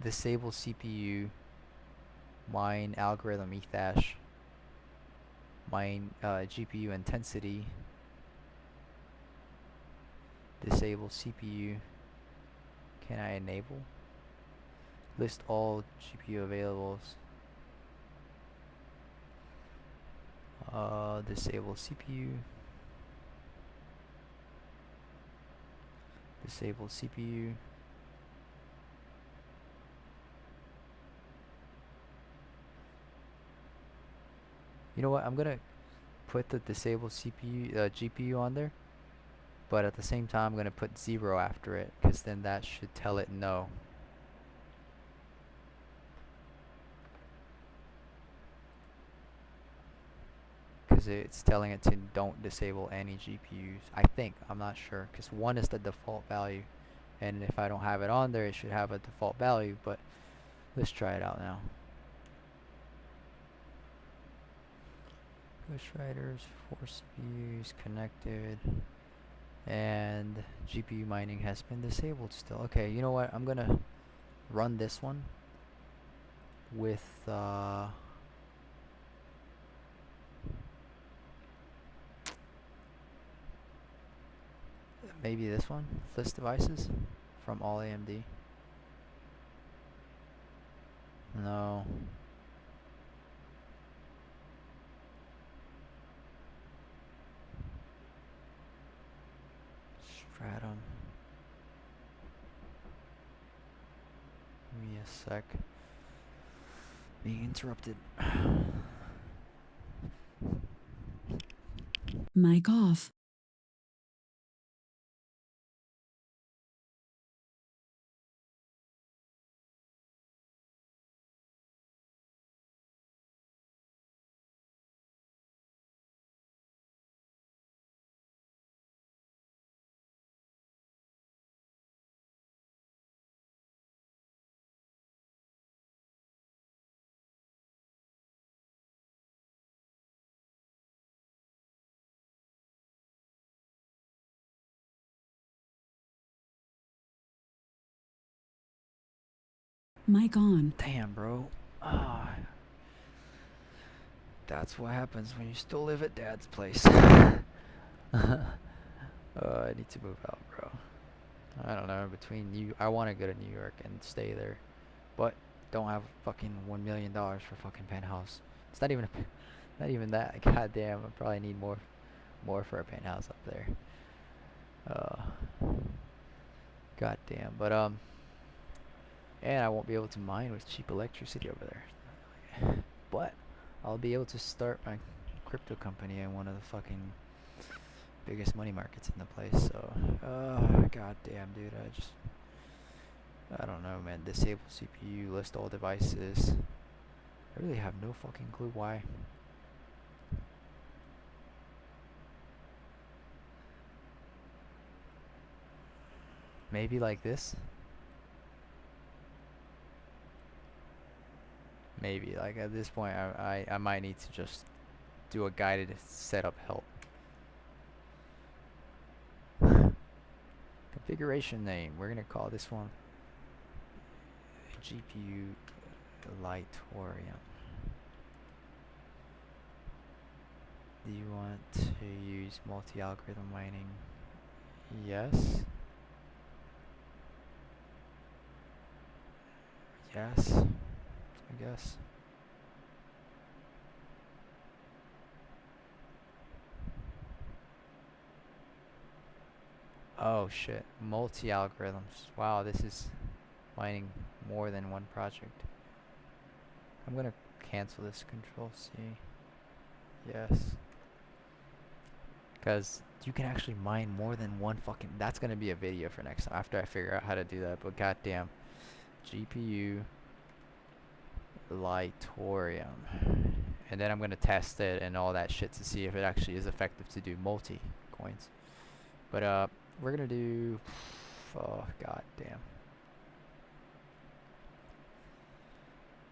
Disable CPU, mine algorithm ethash, mine GPU intensity, disable CPU. Can I enable? List all GPU availables. Disable CPU. Disable CPU. You know what? I'm gonna put the disable CPU, GPU on there, but at the same time, I'm gonna put 0 after it, because then that should tell it no. Because it's telling it to don't disable any GPUs. I think. I'm not sure, because 1 is the default value, and if I don't have it on there, it should have a default value. But let's try it out now. Push writers, 4 CPUs connected, and GPU mining has been disabled still. Okay, you know what? I'm gonna run this one with maybe this one, list devices from all AMD. No. Stratum. Give me a sec. Being interrupted. Mic off. Mic on. Damn, bro. That's what happens when you still live at Dad's place. I need to move out, bro. I don't know, I want to go to New York and stay there, but don't have fucking $1 million for fucking penthouse. It's not even not even that. Goddamn, I probably need more for a penthouse up there. Goddamn, but and I won't be able to mine with cheap electricity over there. But I'll be able to start my crypto company in one of the fucking biggest money markets in the place. So, goddamn, dude, I don't know, man. Disable CPU, list all devices. I really have no fucking clue why. Maybe like this. Maybe like at this point I might need to just do a guided setup help. Configuration name. We're gonna call this one GPU Litoreum. Do you want to use multi-algorithm mining? Yes. Yes. I guess. Oh shit. Multi-algorithms. Wow, this is mining more than one project. I'm gonna cancel this. Control C. Yes. Because you can actually mine more than one fucking... That's gonna be a video for next time after I figure out how to do that. But goddamn. GPU Litoreum. And then I'm gonna test it and all that shit to see if it actually is effective to do multi coins. But we're gonna do... Oh, goddamn.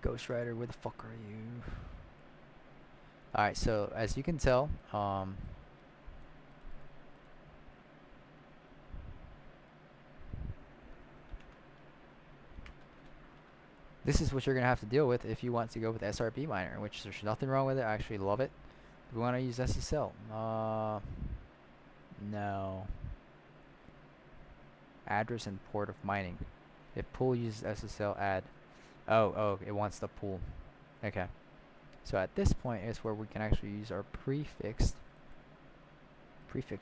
Ghost Rider, where the fuck are you? Alright, so as you can tell, this is what you're gonna have to deal with if you want to go with SRB miner, which there's nothing wrong with it. I actually love it. Do we want to use SSL? No. Address and port of mining. If pool uses SSL, add. Oh, it wants the pool. Okay. So at this point is where we can actually use our prefixed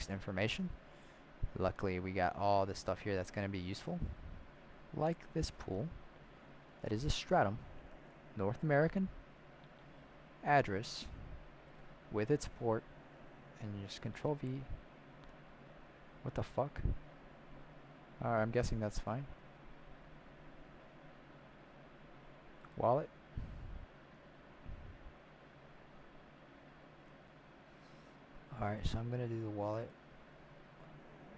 information. Luckily, we got all this stuff here that's going to be useful. Like this pool. That is a stratum. North American. Address. With its port. And you just control V. What the fuck? Alright, I'm guessing that's fine. Wallet. Alright, so I'm gonna do the wallet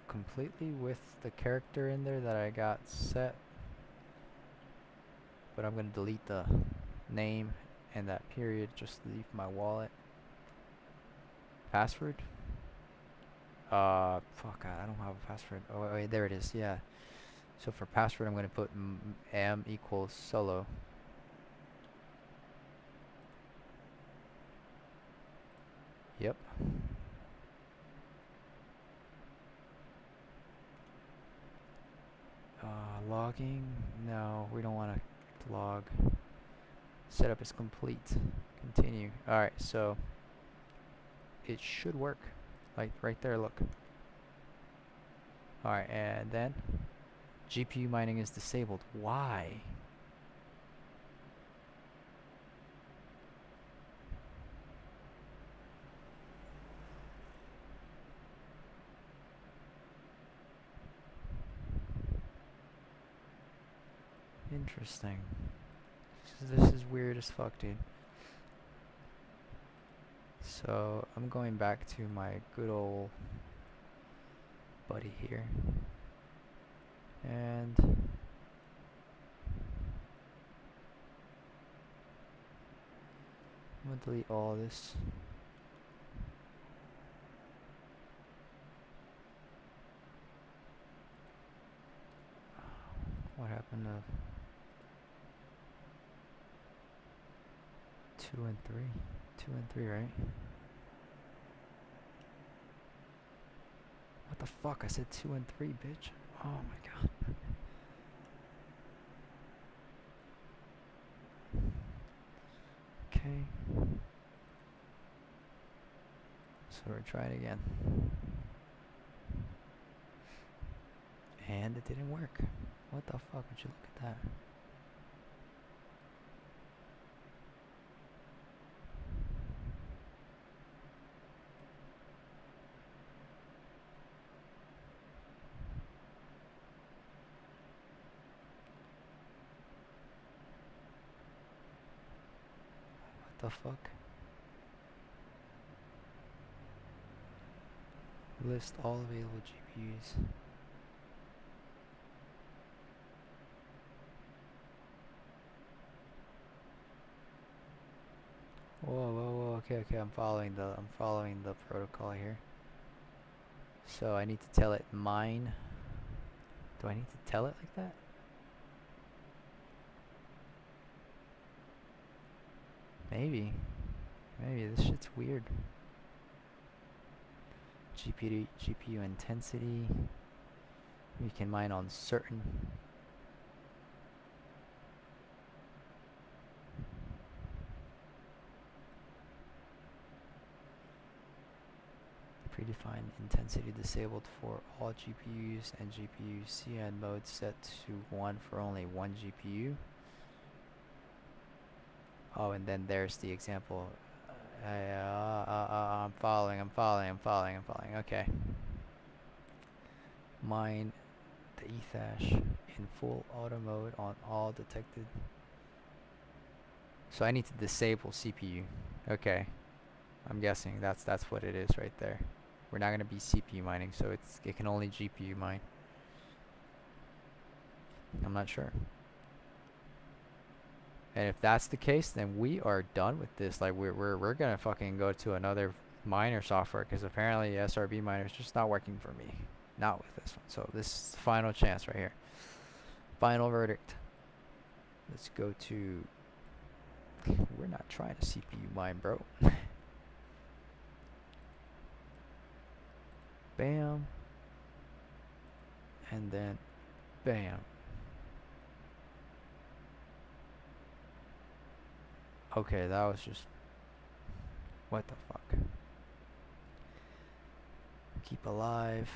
completely with the character in there that I got set. But I'm gonna delete the name and that period, just leave my wallet. Password. Fuck, I don't have a password. Oh wait, there it is. Yeah. So for password, I'm gonna put m equals solo. Yep. Logging. No, we don't want to log. Setup is complete. Continue. Alright, so it should work. Like right there, look. Alright, and then GPU mining is disabled. Why? Interesting. This is weird as fuck, dude. So I'm going back to my good old buddy here. And I'm gonna delete all this. What happened to 2 and 3? 2 and 3, right? What the fuck? I said 2 and 3, bitch. Oh my god. Okay. So we're trying again. And it didn't work. What the fuck? Would you look at that? What the fuck? List all available GPUs. Okay, I'm following the protocol here. So I need to tell it mine. Do I need to tell it like that? Maybe this shit's weird. GPU intensity. We can mine on certain. Predefined intensity disabled for all GPUs and GPU CN mode set to 1 for only one GPU. Oh, and then there's the example. I'm following. Okay. Mine the ethash in full auto mode on all detected. So I need to disable CPU. Okay. I'm guessing that's what it is right there. We're not gonna be CPU mining, so it can only GPU mine. I'm not sure. And if that's the case, then we are done with this. Like we're gonna fucking go to another miner software, because apparently SRB miner is just not working for me. Not with this one. So this is the final chance right here. Final verdict. Let's go to. We're not trying to CPU mine, bro. Bam. And then bam. Okay, that was just. What the fuck? Keep alive.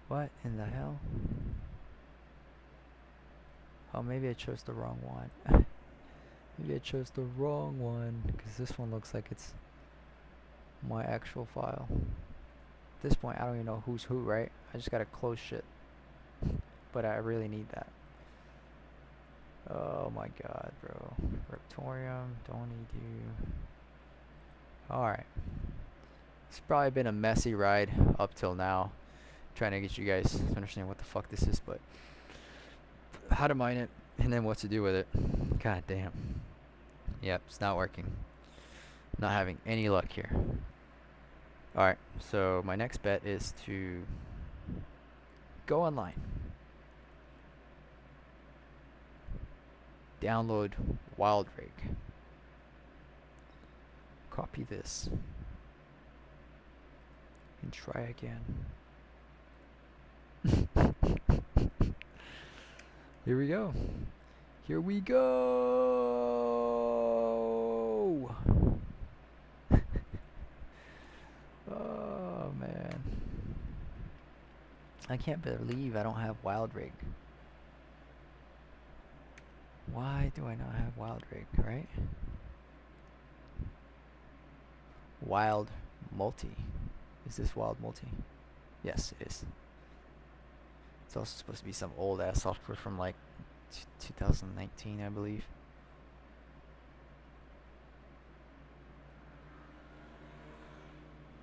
What in the hell? Oh, maybe I chose the wrong one. Maybe I chose the wrong one, because this one looks like it's my actual file. At this point, I don't even know who's who, right? I just gotta close shit. But I really need that. Oh my god, bro. Litoreum, don't need you. Alright. It's probably been a messy ride up till now. Trying to get you guys to understand what the fuck this is, but how to mine it, and then what to do with it. God damn. Yep, it's not working. Not having any luck here. Alright, so my next bet is to go online. Download WildRig. Copy this. And try again. Here we go. Here we go. Oh man. I can't believe I don't have WildRig. Why do I not have WildRig, right? Wild multi. Is this wild multi? Yes, it is. It's also supposed to be some old ass software from like 2019, I believe.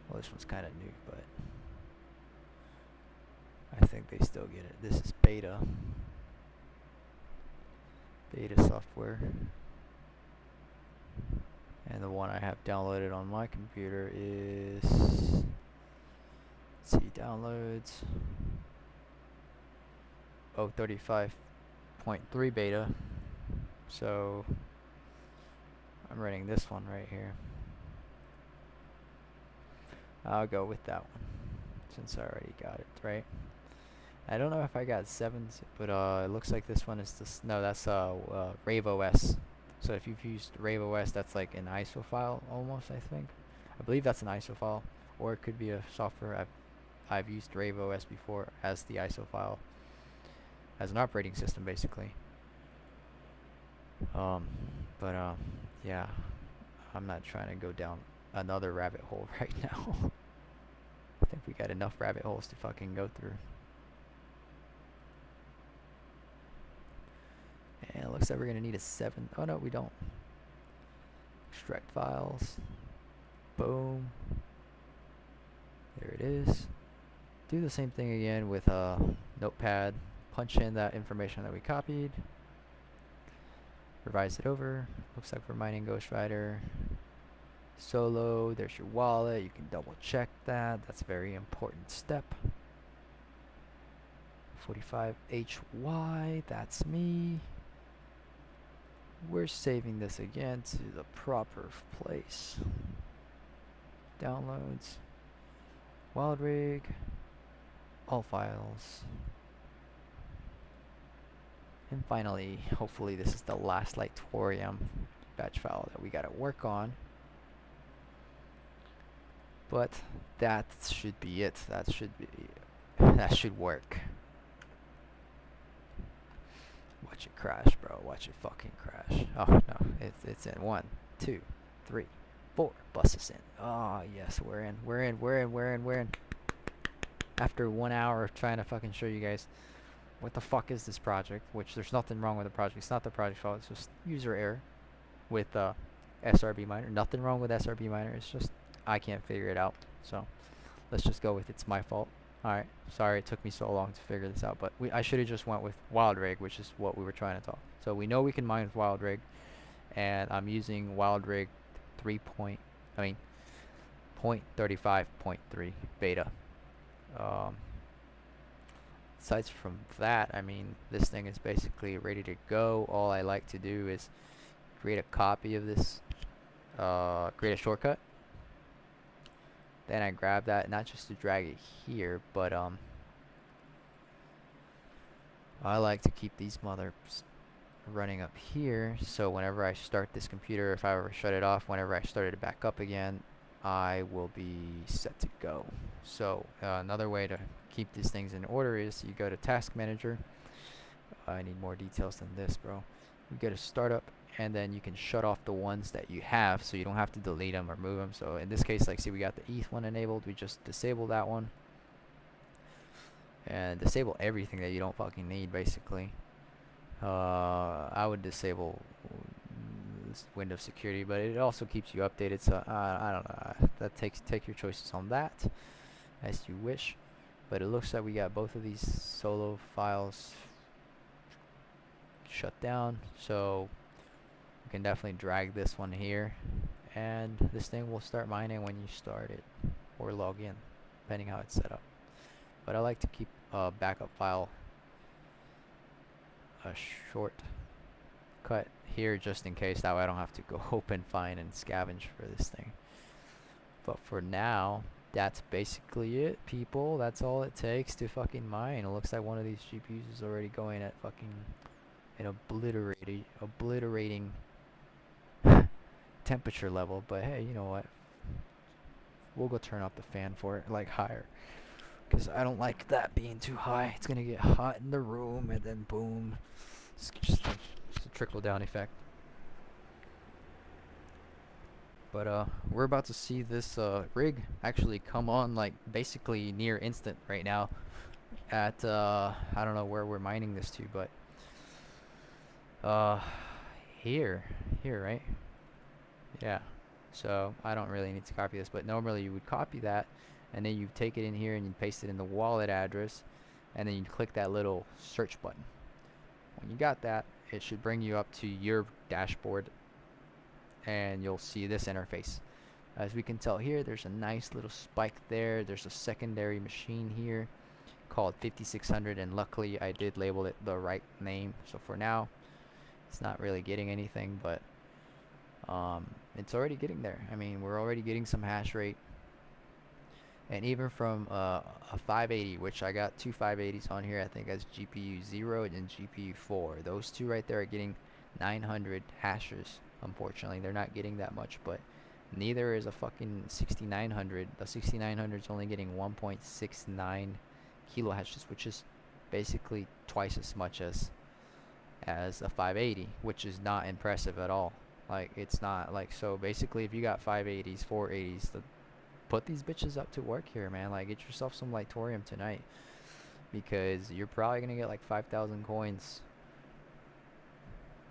Well, this one's kind of new, but I think they still get it. This is beta. Beta software. And the one I have downloaded on my computer is, let's see, downloads. Oh, 35.3 beta. So I'm running this one right here. I'll go with that one since I already got it, right? I don't know if I got 7s, but it looks like this one is this. No, that's Rave OS. So if you've used Rave OS, that's like an ISO file almost, I think. I believe that's an ISO file, or it could be a software. I've used Rave OS before as the ISO file, as an operating system basically. Yeah, I'm not trying to go down another rabbit hole right now. I think we got enough rabbit holes to fucking go through. And it looks like we're gonna need a 7. Oh no, we don't. Extract files. Boom. There it is. Do the same thing again with a notepad. Punch in that information that we copied. revise it over. Looks like we're mining Ghost Rider solo. There's your wallet. You can double check that. That's a very important step. 45HY, that's me. We're saving this again to the proper place. Downloads, wild rig, all files. And finally, hopefully this is the last Litoreum batch file that we gotta work on. But that should be it. That should work. Watch it crash, bro. Watch it fucking crash. Oh no, it's in 1, 2, 3, 4. Bust us in. Oh yes, we're in. We're in. After 1 hour of trying to fucking show you guys what the fuck is this project, which there's nothing wrong with the project. It's not the project fault. It's just user error with SRB miner. Nothing wrong with SRB miner. It's just I can't figure it out. So let's just go with it's my fault. Alright, sorry it took me so long to figure this out, but I should have just went with wild rig, which is what we were trying to talk. So we know we can mine with wild rig, and I'm using wild rig 0.35.3 beta. Aside from that, I mean, this thing is basically ready to go. All I like to do is create a copy of this, create a shortcut. Then I grab that, not just to drag it here, but I like to keep these mothers running up here, so whenever I start this computer, if I ever shut it off, whenever I start it back up again, I will be set to go. So another way to keep these things in order is you go to task manager. I need more details than this, bro. You go to startup, and then you can shut off the ones that you have, so you don't have to delete them or move them. So in this case, like, see, we got the ETH one enabled. We just disable that one and disable everything that you don't fucking need, basically. I would disable this Windows security, but it also keeps you updated. So I don't know. Take your choices on that as you wish. But it looks like we got both of these solo files shut down, so you can definitely drag this one here, and this thing will start mining when you start it or log in, depending how it's set up. But I like to keep a backup file, a short cut here, just in case. That way I don't have to go open, find, and scavenge for this thing. But for now, that's basically it, people. That's all it takes to fucking mine. It looks like one of these GPUs is already going at fucking an obliterating temperature level. But hey, you know what? We'll go turn up the fan for it, like higher, because I don't like that being too high. It's gonna get hot in the room, and then boom, it's just a trickle down effect. But we're about to see this rig actually come on, like, basically near instant right now at I don't know where we're mining this to, but here, right? Yeah. So I don't really need to copy this, but normally you would copy that, and then you take it in here and you paste it in the wallet address, and then you click that little search button. When you got that, it should bring you up to your dashboard, and you'll see this interface. As we can tell here, there's a nice little spike there. There's a secondary machine here called 5600, and luckily I did label it the right name. So for now, it's not really getting anything, but it's already getting there. I mean, we're already getting some hash rate, and even from a 580, which I got two 580s on here, I think, as GPU 0 and GPU 4. Those two right there are getting 900 hashes. Unfortunately, they're not getting that much, but neither is a fucking 6900. The 6900 is only getting 1.69 kilo hashes, which is basically twice as much as a 580, which is not impressive at all. Like, it's not like, so basically if you got 580s, 480s, put these bitches up to work here, man. Like, get yourself some Litoreum tonight, because you're probably gonna get like 5,000 coins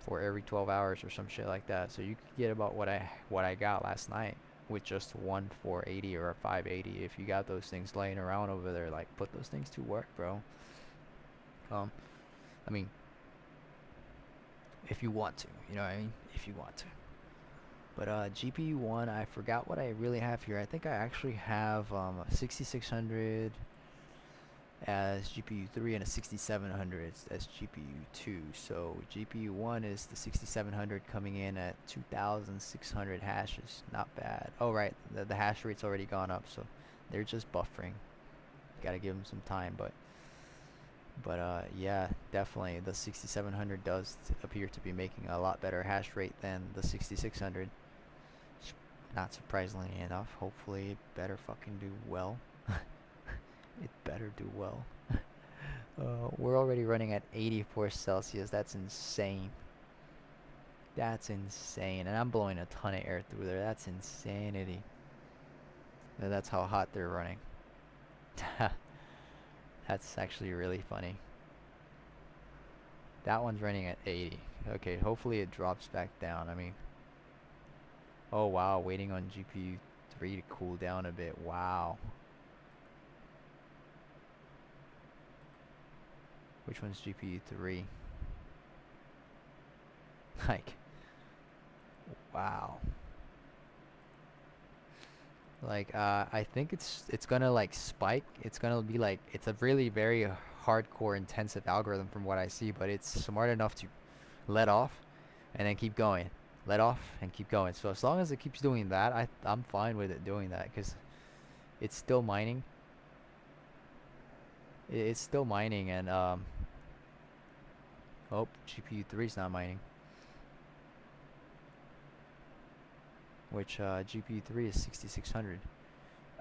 for every 12 hours or some shit like that. So you could get about what I got last night with just one 480 or a 580. If you got those things laying around over there, like, put those things to work, bro. I mean, if you want to, you know what I mean? If you want to. But GPU 1, I forgot what I really have here. I think I actually have a 6600 as GPU 3 and a 6700 as GPU 2. So GPU 1 is the 6700 coming in at 2600 hashes. Not bad. Oh right, the hash rate's already gone up, so they're just buffering. Gotta give them some time, but yeah, definitely the 6700 does appear to be making a lot better hash rate than the 6600. Not surprisingly enough. Hopefully it better fucking do well. It better do well. We're already running at 84 Celsius. That's insane. That's insane. And I'm blowing a ton of air through there. That's insanity. That's how hot they're running. That's actually really funny. That one's running at 80. Okay, hopefully it drops back down. I mean, oh wow, waiting on GPU 3 to cool down a bit. Wow. Which one's GPU 3? Like, wow. Like, I think it's gonna like spike. It's gonna be like, it's a really very hardcore intensive algorithm from what I see, but it's smart enough to let off and then keep going. Let off and keep going. So as long as it keeps doing that, I'm fine with it doing that, because it's still mining. It's still mining, and oh, GPU 3 is not mining. Which GPU 3 is 6600.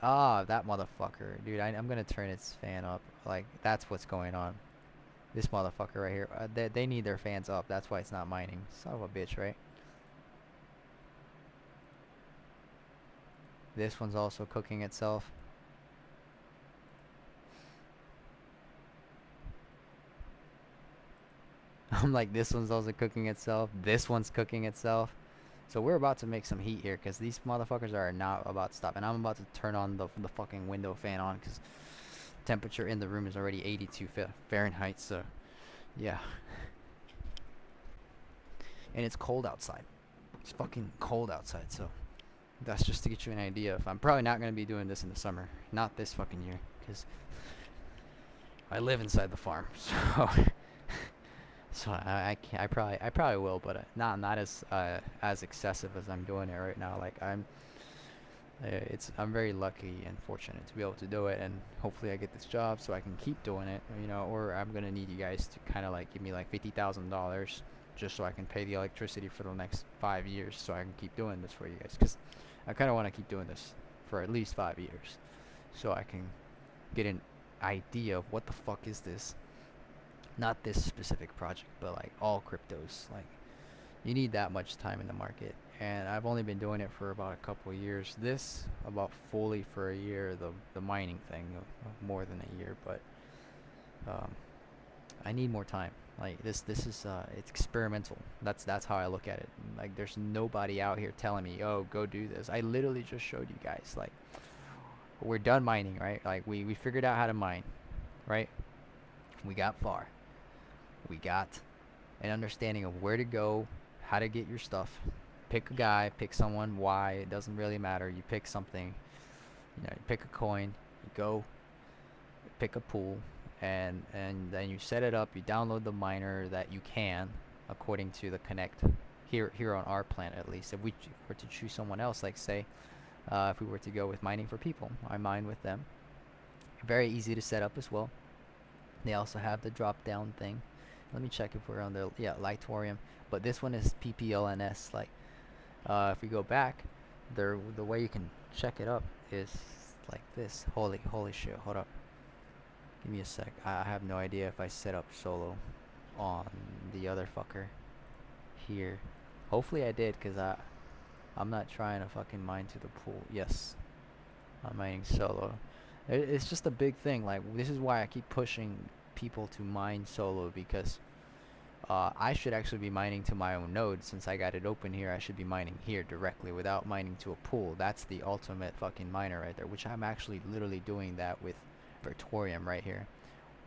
Ah, that motherfucker, dude. I'm gonna turn its fan up. Like, that's what's going on. This motherfucker right here. They need their fans up. That's why it's not mining. Son of a bitch, right? This one's also cooking itself. I'm like, this one's also cooking itself. This one's cooking itself. So we're about to make some heat here, because these motherfuckers are not about to stop. And I'm about to turn on the fucking window fan on, because temperature in the room is already 82 Fahrenheit. So yeah. And it's cold outside. It's fucking cold outside. So that's just to get you an idea. If I'm probably not going to be doing this in the summer. Not this fucking year, because I live inside the farm. So I can't. I probably will, but not as excessive as I'm doing it right now. Like, I'm very lucky and fortunate to be able to do it, and hopefully I get this job so I can keep doing it, you know. Or I'm gonna need you guys to kind of like give me like $50,000 just so I can pay the electricity for the next 5 years, so I can keep doing this for you guys, because I kind of want to keep doing this for at least 5 years, so I can get an idea of what the fuck is this. Not this specific project, but like all cryptos. Like, you need that much time in the market, and I've only been doing it for about a couple of years. This about fully for a year. The mining thing, more than a year, but I need more time. Like, this is it's experimental. That's how I look at it. Like, there's nobody out here telling me, oh, go do this. I literally just showed you guys. Like, we're done mining, right? Like, we figured out how to mine, right? We got far. We got an understanding of where to go, how to get your stuff. Pick a guy, pick someone, why, it doesn't really matter. You pick something, you know, you pick a coin, you go pick a pool, and then you set it up. You download the miner that you can according to the connect here on our planet, at least. If we were to choose someone else, like say if we were to go with mining for people, I mine with them. Very easy to set up as well. They also have the drop down thing. Let me check if we're on the, yeah, Litoreum. But this one is PPLNS. Like, if we go back, the way you can check it up is like this. Holy shit! Hold up. Give me a sec. I have no idea if I set up solo on the other fucker here. Hopefully I did, cause I'm not trying to fucking mine to the pool. Yes, I'm mining solo. It's just a big thing. Like, this is why I keep pushing people to mine solo, because I should actually be mining to my own node. Since I got it open here, I should be mining here directly without mining to a pool. That's the ultimate fucking miner right there, which I'm actually literally doing that with Litoreum right here.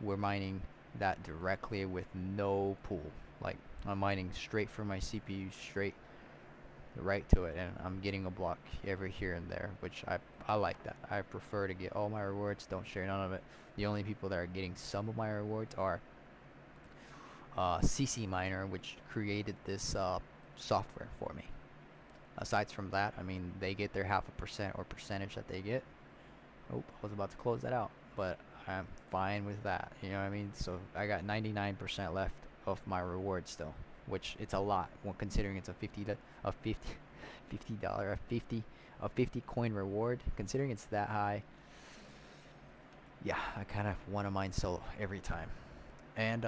We're mining that directly with no pool. Like I'm mining straight from my CPU, straight right to it, and I'm getting a block every here and there, which I like that. I prefer to get all my rewards, don't share none of it. The only people that are getting some of my rewards are CC Miner, which created this software for me. Aside from that, I mean, they get their 0.5% or percentage that they get. Oh, I was about to close that out, but I'm fine with that. You know what I mean? So I got 99% left of my reward still, which it's a lot when considering it's a a 50 coin reward. Considering it's that high, yeah, I kind of want to mine solo every time. And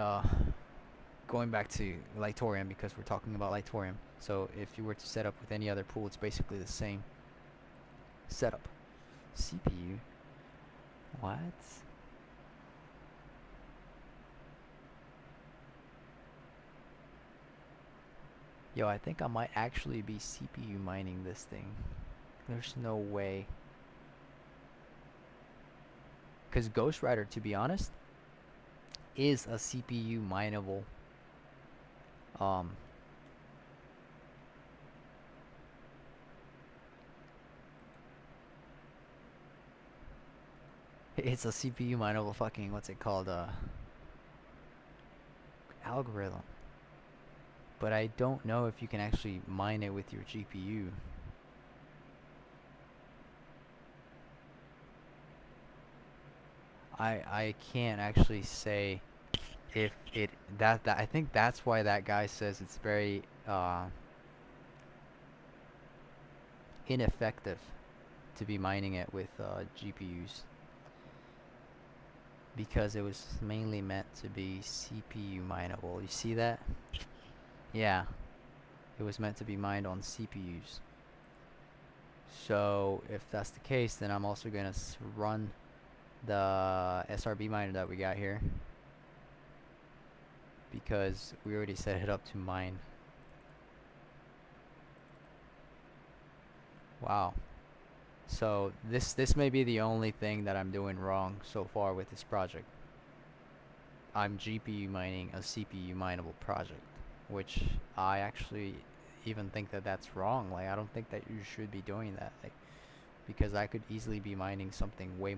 going back to Litoreum, because we're talking about Litoreum. So if you were to set up with any other pool, it's basically the same setup. CPU. What? Yo, I think I might actually be CPU mining this thing. There's no way. Because Ghost Rider, to be honest, is a CPU mineable um it's a CPU mineable fucking, what's it called, algorithm. But I don't know if you can actually mine it with your GPU. I can't actually say if it that I think that's why that guy says it's very ineffective to be mining it with GPUs, because it was mainly meant to be CPU mineable. You see that? Yeah, it was meant to be mined on CPUs. So if that's the case, then I'm also gonna run the SRB miner that we got here, because we already set it up to mine. Wow. So this may be the only thing that I'm doing wrong so far with this project. I'm GPU mining a CPU mineable project, which I actually even think that that's wrong. Like, I don't think that you should be doing that. Like, because I could easily be mining something way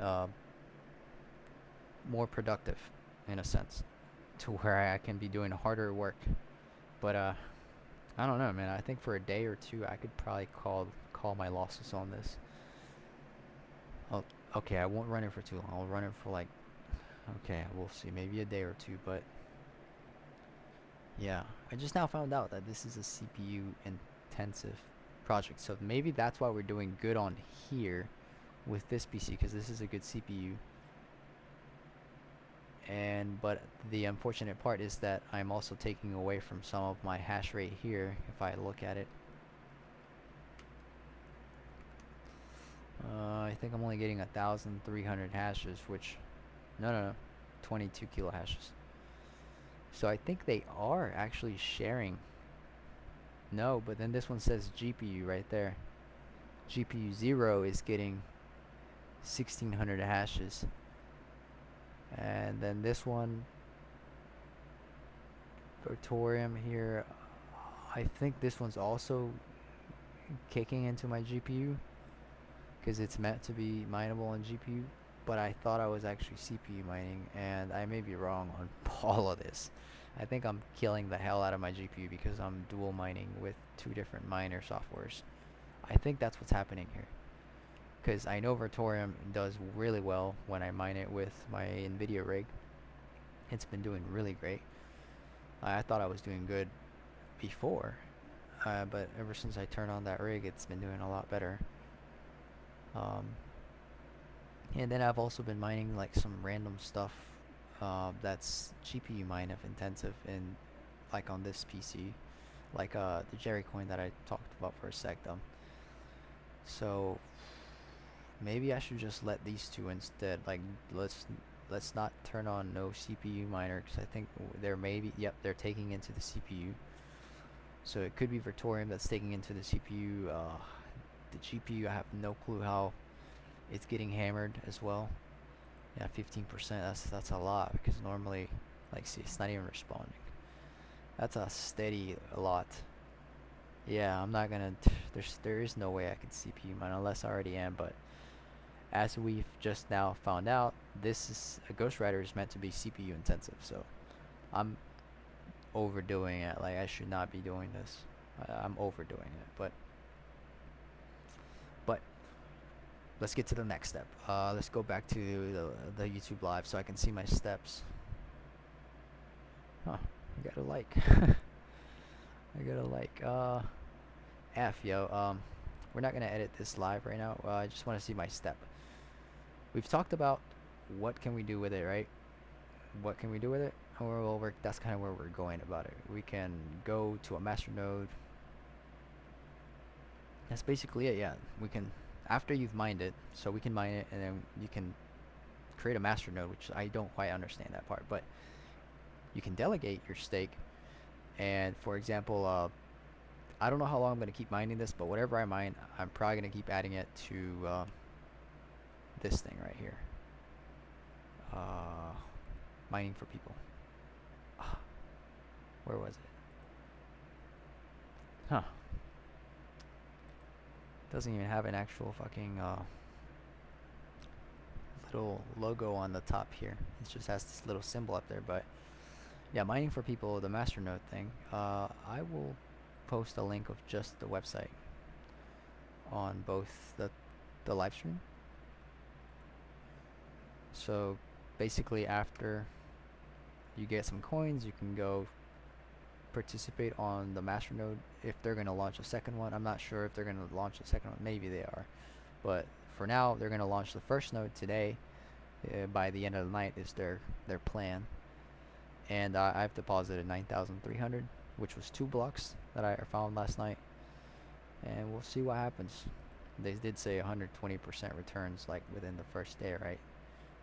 uh, more productive, in a sense, to where I can be doing harder work. But I don't know, man. I think for a day or two, I could probably call my losses on this. Oh, okay, I won't run it for too long. I'll run it for like, okay, we'll see, maybe a day or two. But yeah, I just now found out that this is a CPU intensive project, so maybe that's why we're doing good on here with this PC, because this is a good CPU. And but the unfortunate part is that I'm also taking away from some of my hash rate here. If I look at it, I think I'm only getting 1,300 hashes, which no, 22 kilo hashes. So I think they are actually sharing. No, but then this one says GPU right there. GPU 0 is getting 1,600 hashes. And then this one, Litoreum here, I think this one's also kicking into my GPU, because it's meant to be mineable on GPU. But I thought I was actually CPU mining, and I may be wrong on all of this. I think I'm killing the hell out of my GPU because I'm dual mining with two different miner softwares. I think that's what's happening here, because I know Litoreum does really well when I mine it with my NVIDIA rig. It's been doing really great. I thought I was doing good before, but ever since I turned on that rig, it's been doing a lot better. And then I've also been mining like some random stuff that's GPU mine intensive, in like on this PC, like the Jerry coin that I talked about for a sec. So maybe I should just let these two instead. Like, let's not turn on no CPU miner, because I think there may be, yep, they're taking into the CPU. So it could be Litoreum that's taking into the CPU. The GPU, I have no clue how it's getting hammered as well. Yeah, 15%. That's a lot, because normally Like, see, it's not even responding. That's a steady a lot. Yeah, I'm not gonna. There is no way I can CPU mine unless I already am. But as we've just now found out, this is a Ghostwriter is meant to be CPU intensive. So I'm overdoing it. Like, I should not be doing this. I'm overdoing it. But let's get to the next step. Let's go back to the YouTube live so I can see my steps. Huh? I gotta like. I gotta like. Yo. We're not gonna edit this live right now. I just want to see my step. We've talked about what can we do with it, right? What can we do with it? Well, that's kind of where we're going about it. We can go to a master node. That's basically it. Yeah, we can, after you've mined it, so we can mine it and then you can create a master node, which I don't quite understand that part, but you can delegate your stake. And for example, I don't know how long I'm going to keep mining this, but whatever I mine, I'm probably going to keep adding it to this thing right here. Mining for people. Where was it? Huh. Doesn't even have an actual fucking little logo on the top here. It just has this little symbol up there. But yeah, mining for people, the masternode thing. I will post a link of just the website on both the live stream. So basically, after you get some coins, you can go participate on the masternode if they're going to launch a second one. I'm not sure if they're going to launch a second one. Maybe they are, but for now they're going to launch the first node today. By the end of the night is their plan. And I've deposited 9,300, which was 2 blocks that I found last night, and we'll see what happens. They did say 120% returns like within the first day, right?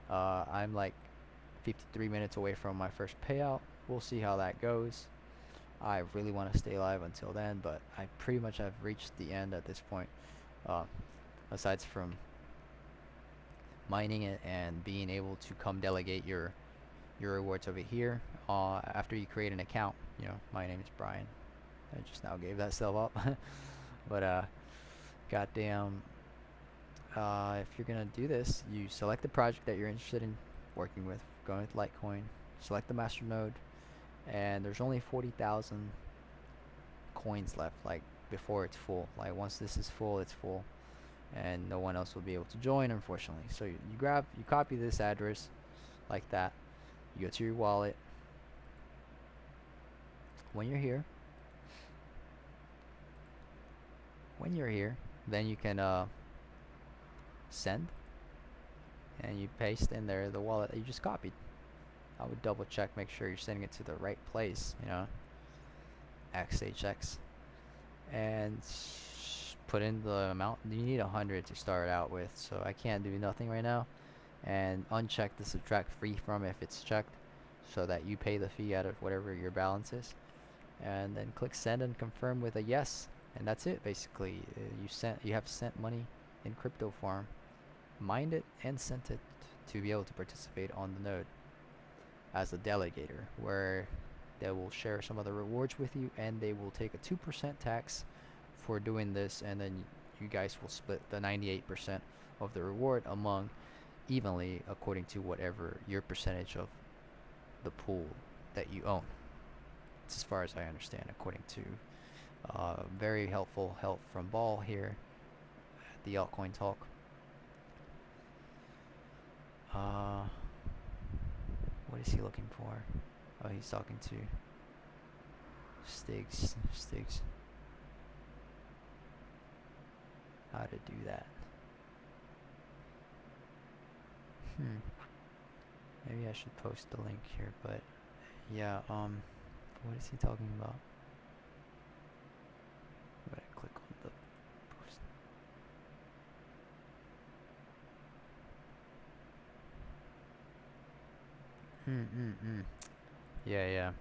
I'm like 53 minutes away from my first payout. We'll see how that goes. I really want to stay alive until then, but I pretty much have reached the end at this point. Aside from mining it and being able to come delegate your rewards over here after you create an account. You know, my name is Brian. I just now gave that stuff up. But goddamn, if you're gonna do this, you select the project that you're interested in working with, going with Litecoin, select the master node, and there's only 40,000 coins left, like before it's full. Like once this is full, it's full, and no one else will be able to join, unfortunately. So you copy this address like that, you go to your wallet. When you're here, then you can send, and you paste in there the wallet that you just copied. I would double check, make sure you're sending it to the right place, you know, XHX, and put in the amount. You need 100 to start out with, so I can't do nothing right now. And uncheck the subtract free from if it's checked, so that you pay the fee out of whatever your balance is, and then click send and confirm with a yes, and that's it. Basically, you have sent money in crypto form, mined it and sent it to be able to participate on the node as a delegator, where they will share some of the rewards with you, and they will take a 2% tax for doing this, and then you guys will split the 98% of the reward among evenly according to whatever your percentage of the pool that you own. It's as far as I understand, according to very helpful help from Ball here at the Altcoin Talk. What is he looking for? Oh, he's talking to Stigs. How to do that? Maybe I should post the link here, but yeah, what is he talking about? I'm gonna click on the post. Yeah.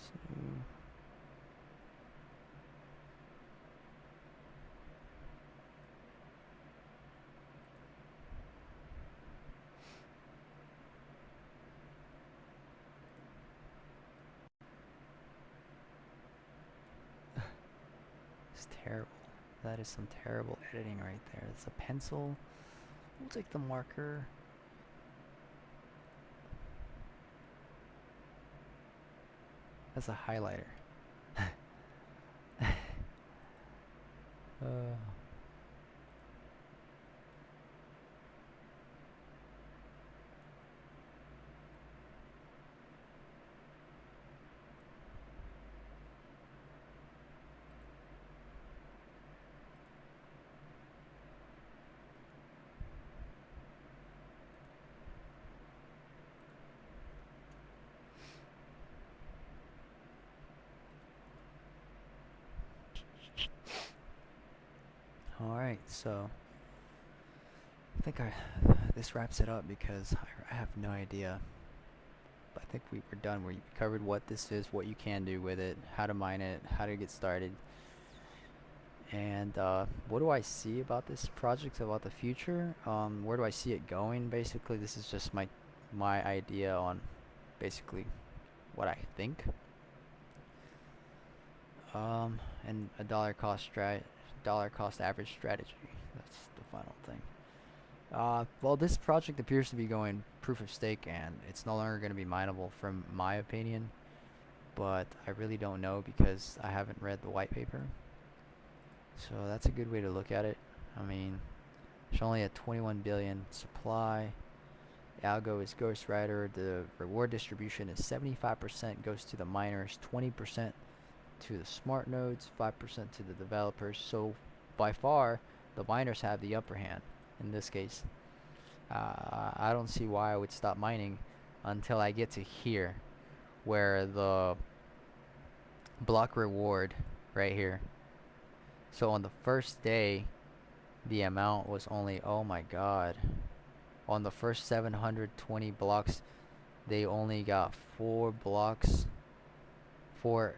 So it's terrible. That is some terrible editing right there. It's a pencil. We'll take the marker. That's a highlighter. uh. Alright, so I think this wraps it up because I have no idea. But I think we're done. We covered what this is, what you can do with it, how to mine it, how to get started. And what do I see about this project, about the future? Where do I see it going? Basically, this is just my idea on basically what I think. And a dollar cost average strategy. That's the final thing. Well, this project appears to be going proof of stake, and it's no longer going to be mineable, from my opinion. But I really don't know because I haven't read the white paper. So that's a good way to look at it. I mean, there's only a 21 billion supply. Algo is ghostwriter. The reward distribution is 75% goes to the miners, 20% to the smart nodes, 5% to the developers. So by far, the miners have the upper hand in this case. I don't see why I would stop mining until I get to here, where the block reward right here. So on the first day, the amount was only, oh my god, on the first 720 blocks, they only got 4 blocks, 4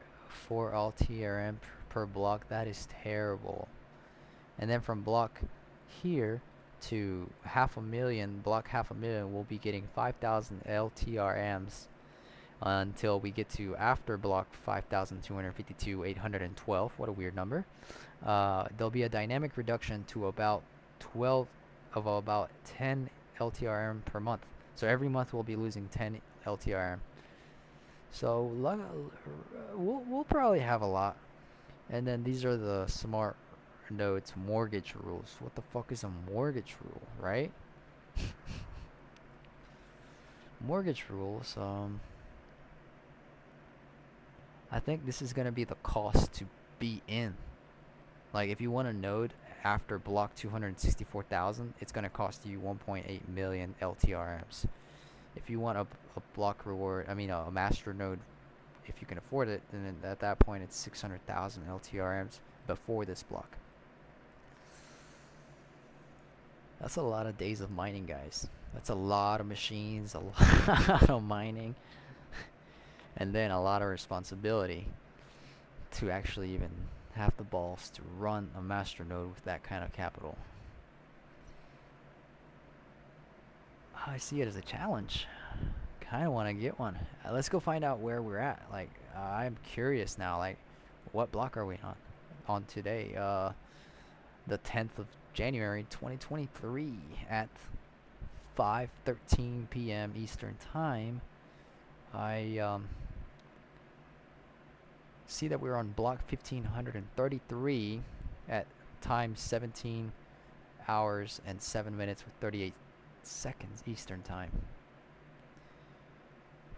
LTRM per block. That is terrible. And then from block here to block half a million, we'll be getting 5,000 LTRMs until we get to after block 5,252, 812. What a weird number. There'll be a dynamic reduction to about 10 LTRM per month. So every month we'll be losing 10 LTRM. So we'll probably have a lot. And then these are the smart nodes mortgage rules. What the fuck is a mortgage rule, right? Mortgage rules, I think this is going to be the cost to be in. Like, if you want a node after block 264,000, it's going to cost you 1.8 million LTRMs. If you want a block reward, I mean a master node, if you can afford it, then at that point it's 600,000 LTRMs before this block. That's a lot of days of mining, guys. That's a lot of machines, a lot of mining, and then a lot of responsibility to actually even have the balls to run a master node with that kind of capital. I see it as a challenge. Kind of want to get one. Let's go find out where we're at. Like, I'm curious now. Like, what block are we on today? The 10th of January 2023 at 5:13 p.m. Eastern Time. I see that we're on block 1533 at time 17 hours and 7 minutes with 38 seconds Eastern Time.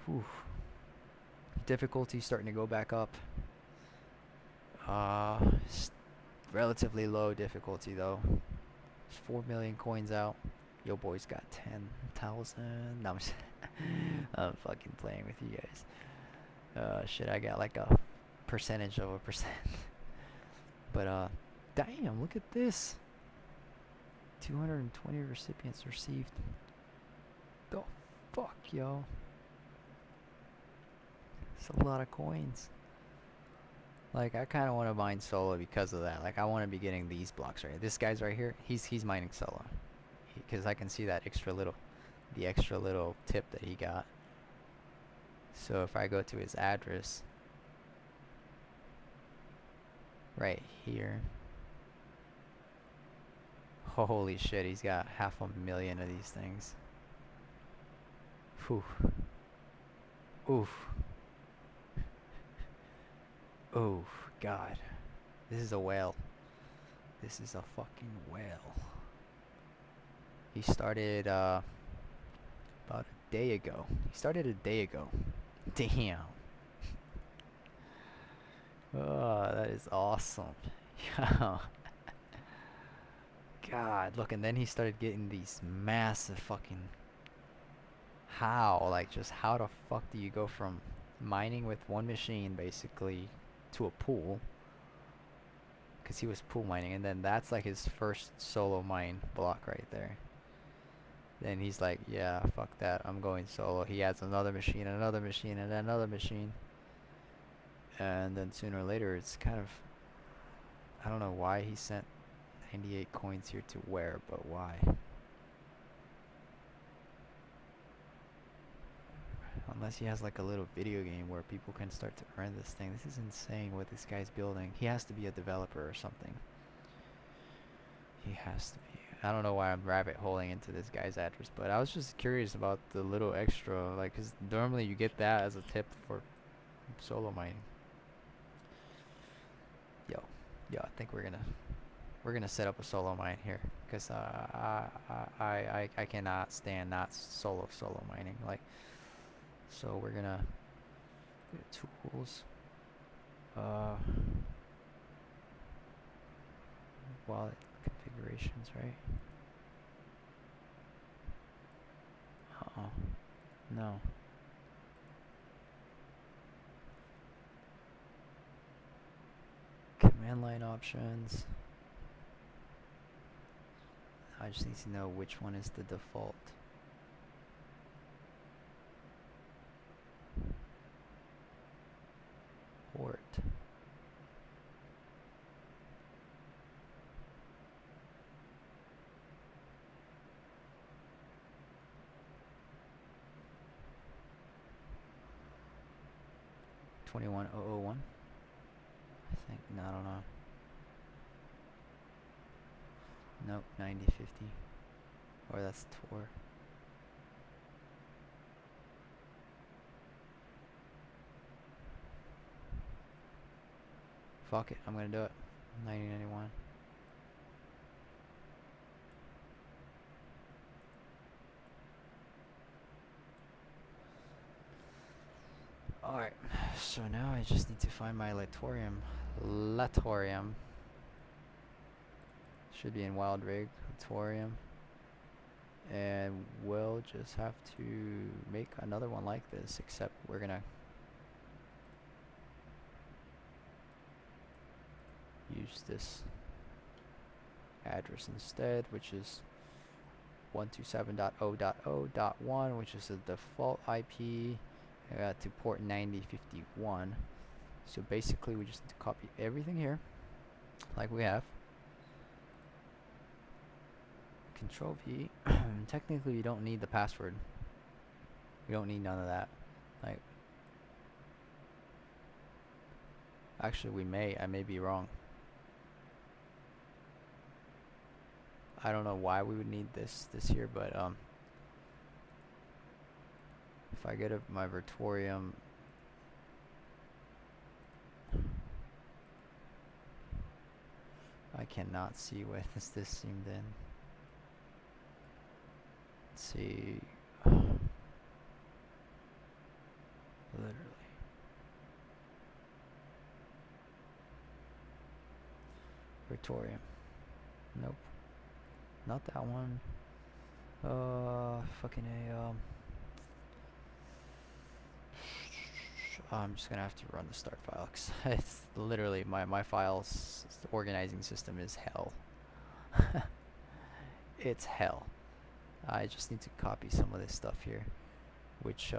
Whew. Difficulty starting to go back up. Relatively low difficulty though. There's 4 million coins out. Yo boy's got 10,000. No, I'm fucking playing with you guys. Shit, I got like a percentage of a percent. But damn, look at this. 220 recipients received. The fuck, yo. It's a lot of coins. Like, I kind of want to mine solo because of that. Like, I want to be getting these blocks right here. This guy's right here. He's mining solo. Because I can see that the extra little tip that he got. So if I go to his address right here. Holy shit, he's got 500,000 of these things. Whew. Oof. Oof. God. This is a whale. This is a fucking whale. He started about a day ago. He started a day ago. Damn. Oh, that is awesome. Yeah. God, look, and then he started getting these massive fucking... How? Like, just how the fuck do you go from mining with one machine, basically, to a pool? Because he was pool mining, and then that's like his first solo mine block right there. Then he's like, yeah, fuck that, I'm going solo. He adds another machine, and another machine, and another machine. And then sooner or later, it's kind of... I don't know why he sent 98 coins here to where, but why? Unless he has like a little video game where people can start to earn this thing. This is insane what this guy's building. He has to be a developer or something. He has to be. I don't know why I'm rabbit holing into this guy's address, but I was just curious about the little extra, like, cause normally you get that as a tip for solo mining. Yo, I think we're gonna set up a solo mine here, cause I cannot stand not solo mining. Like, so we're gonna tools, wallet configurations, right? No. Command line options. I just need to know which one is the default. Port. $21,001. I think. No, I don't know. Nope, 9050. Or that's Tor. Fuck it, I'm gonna do it. 9091. Alright, so now I just need to find my Litoreum. Litoreum. Should be in Wild Rig. Litoreum. And we'll just have to make another one like this, except we're gonna use this address instead, which is 127.0.0.1, which is the default IP. To port 9051. So basically we just need to copy everything here like we have. Control V. Technically we don't need the password. We don't need none of that. Like, actually we may. I may be wrong. I don't know why we would need this here, but if I go to my Litoreum, I cannot see where this seemed in. Let's see. Literally. Litoreum. Nope. Not that one. Fucking a, I'm just gonna have to run the start file, 'cause it's literally my files organizing system is hell. It's hell. I just need to copy some of this stuff here, which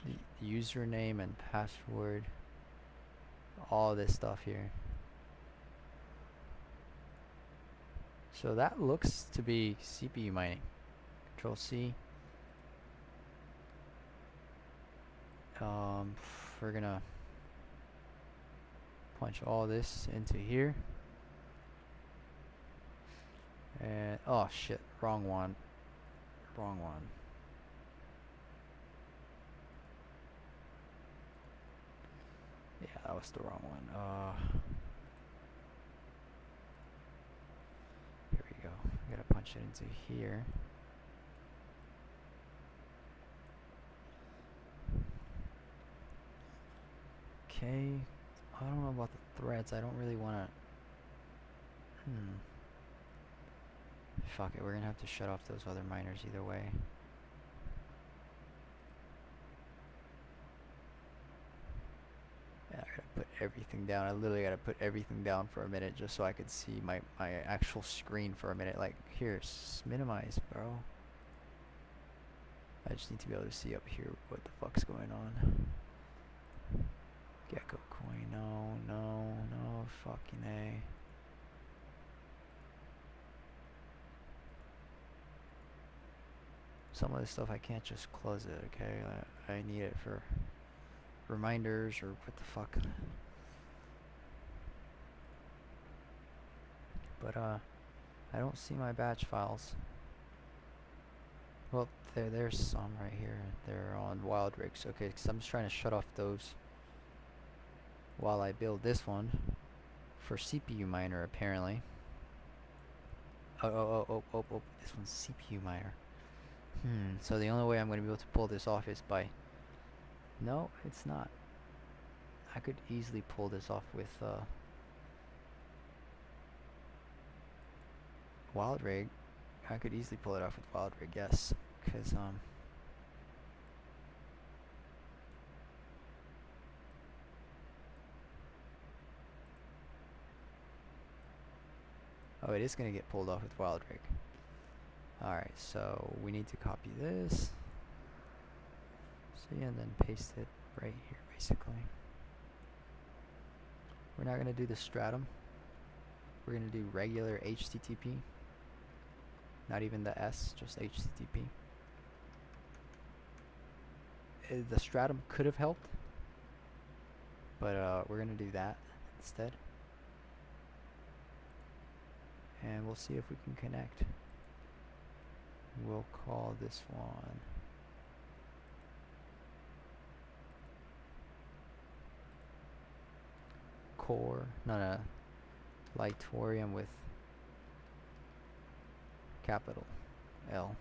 the username and password, all this stuff here. So that looks to be CPU mining. Control C. We're gonna punch all this into here. And oh shit, wrong one. Wrong one. Yeah, that was the wrong one. Here we go. We gotta punch it into here. Okay. I don't know about the threads. I don't really wanna. Fuck it. We're gonna have to shut off those other miners either way. Yeah, I gotta put everything down. I literally gotta put everything down for a minute just so I could see my actual screen for a minute. Like, here, minimize, bro. I just need to be able to see up here what the fuck's going on. Gecko coin, no, fucking A. Some of this stuff I can't just close it, okay? I need it for reminders or what the fuck. But I don't see my batch files. Well, there's some right here. They're on wild rigs. Okay, because I'm just trying to shut off those while I build this one for CPU miner apparently. Oh, this one's CPU miner. So the only way I'm going to be able to pull this off is by... No, it's not. I could easily pull this off with wild rig. I could easily pull it off with wild rig, yes. Because oh, it is going to get pulled off with wild rig. Alright, so we need to copy this. See, and then paste it right here, basically. We're not going to do the stratum. We're going to do regular HTTP. Not even the S, just HTTP. The stratum could have helped, but we're going to do that instead. And we'll see if we can connect. We'll call this one core, no, Litoreum with capital L.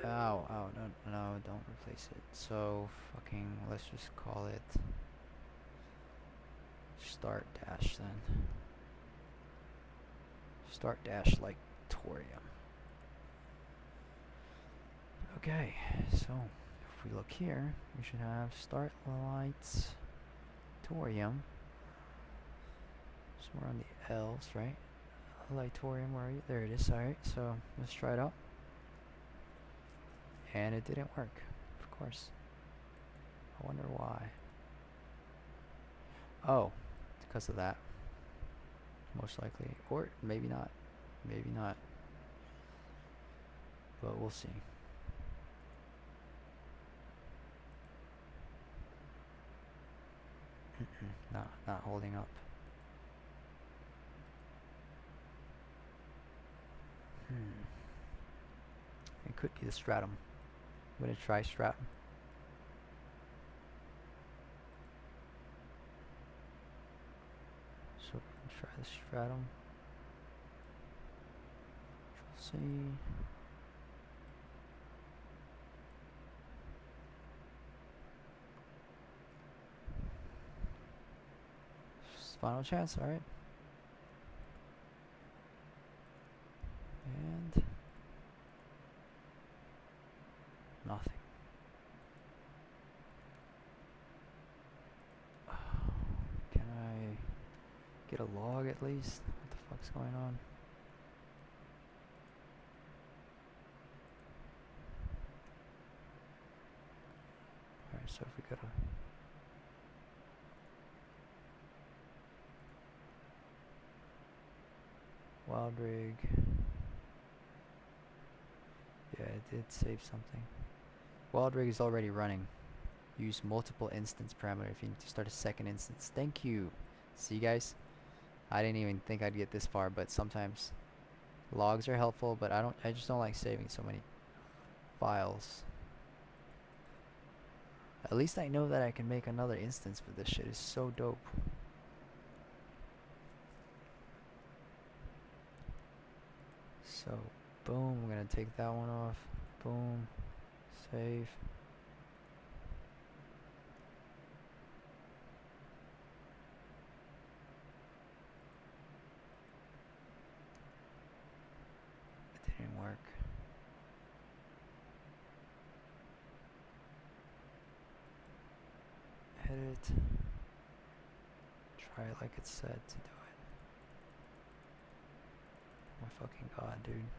Ow, no, don't replace it. So fucking, let's just call it start dash then. Start dash Litoreum. Okay, so if we look here, we should have start Litoreum. So we're on the L's, right? Litoreum, where are you? There it is. Alright, so let's try it out. And it didn't work, of course. I wonder why. Oh, it's because of that. Most likely. Or maybe not. Maybe not. But we'll see. Not holding up. It could be the stratum. I'm gonna try stratum. So we're gonna try the stratum. Control C. Final chance, alright. And nothing. Can I get a log at least? What the fuck's going on? So if we go to wild rig, yeah, it did save something. Wild rig is already running. Use multiple instance parameter if you need to start a second instance. Thank you. See, guys, I didn't even think I'd get this far, but sometimes logs are helpful, but I just don't like saving so many files. At least I know that I can make another instance for this shit. Is so dope. So, boom, I'm gonna take that one off. Boom, save. It didn't work. Edit. Try it like it said to do it. Oh my fucking god, dude.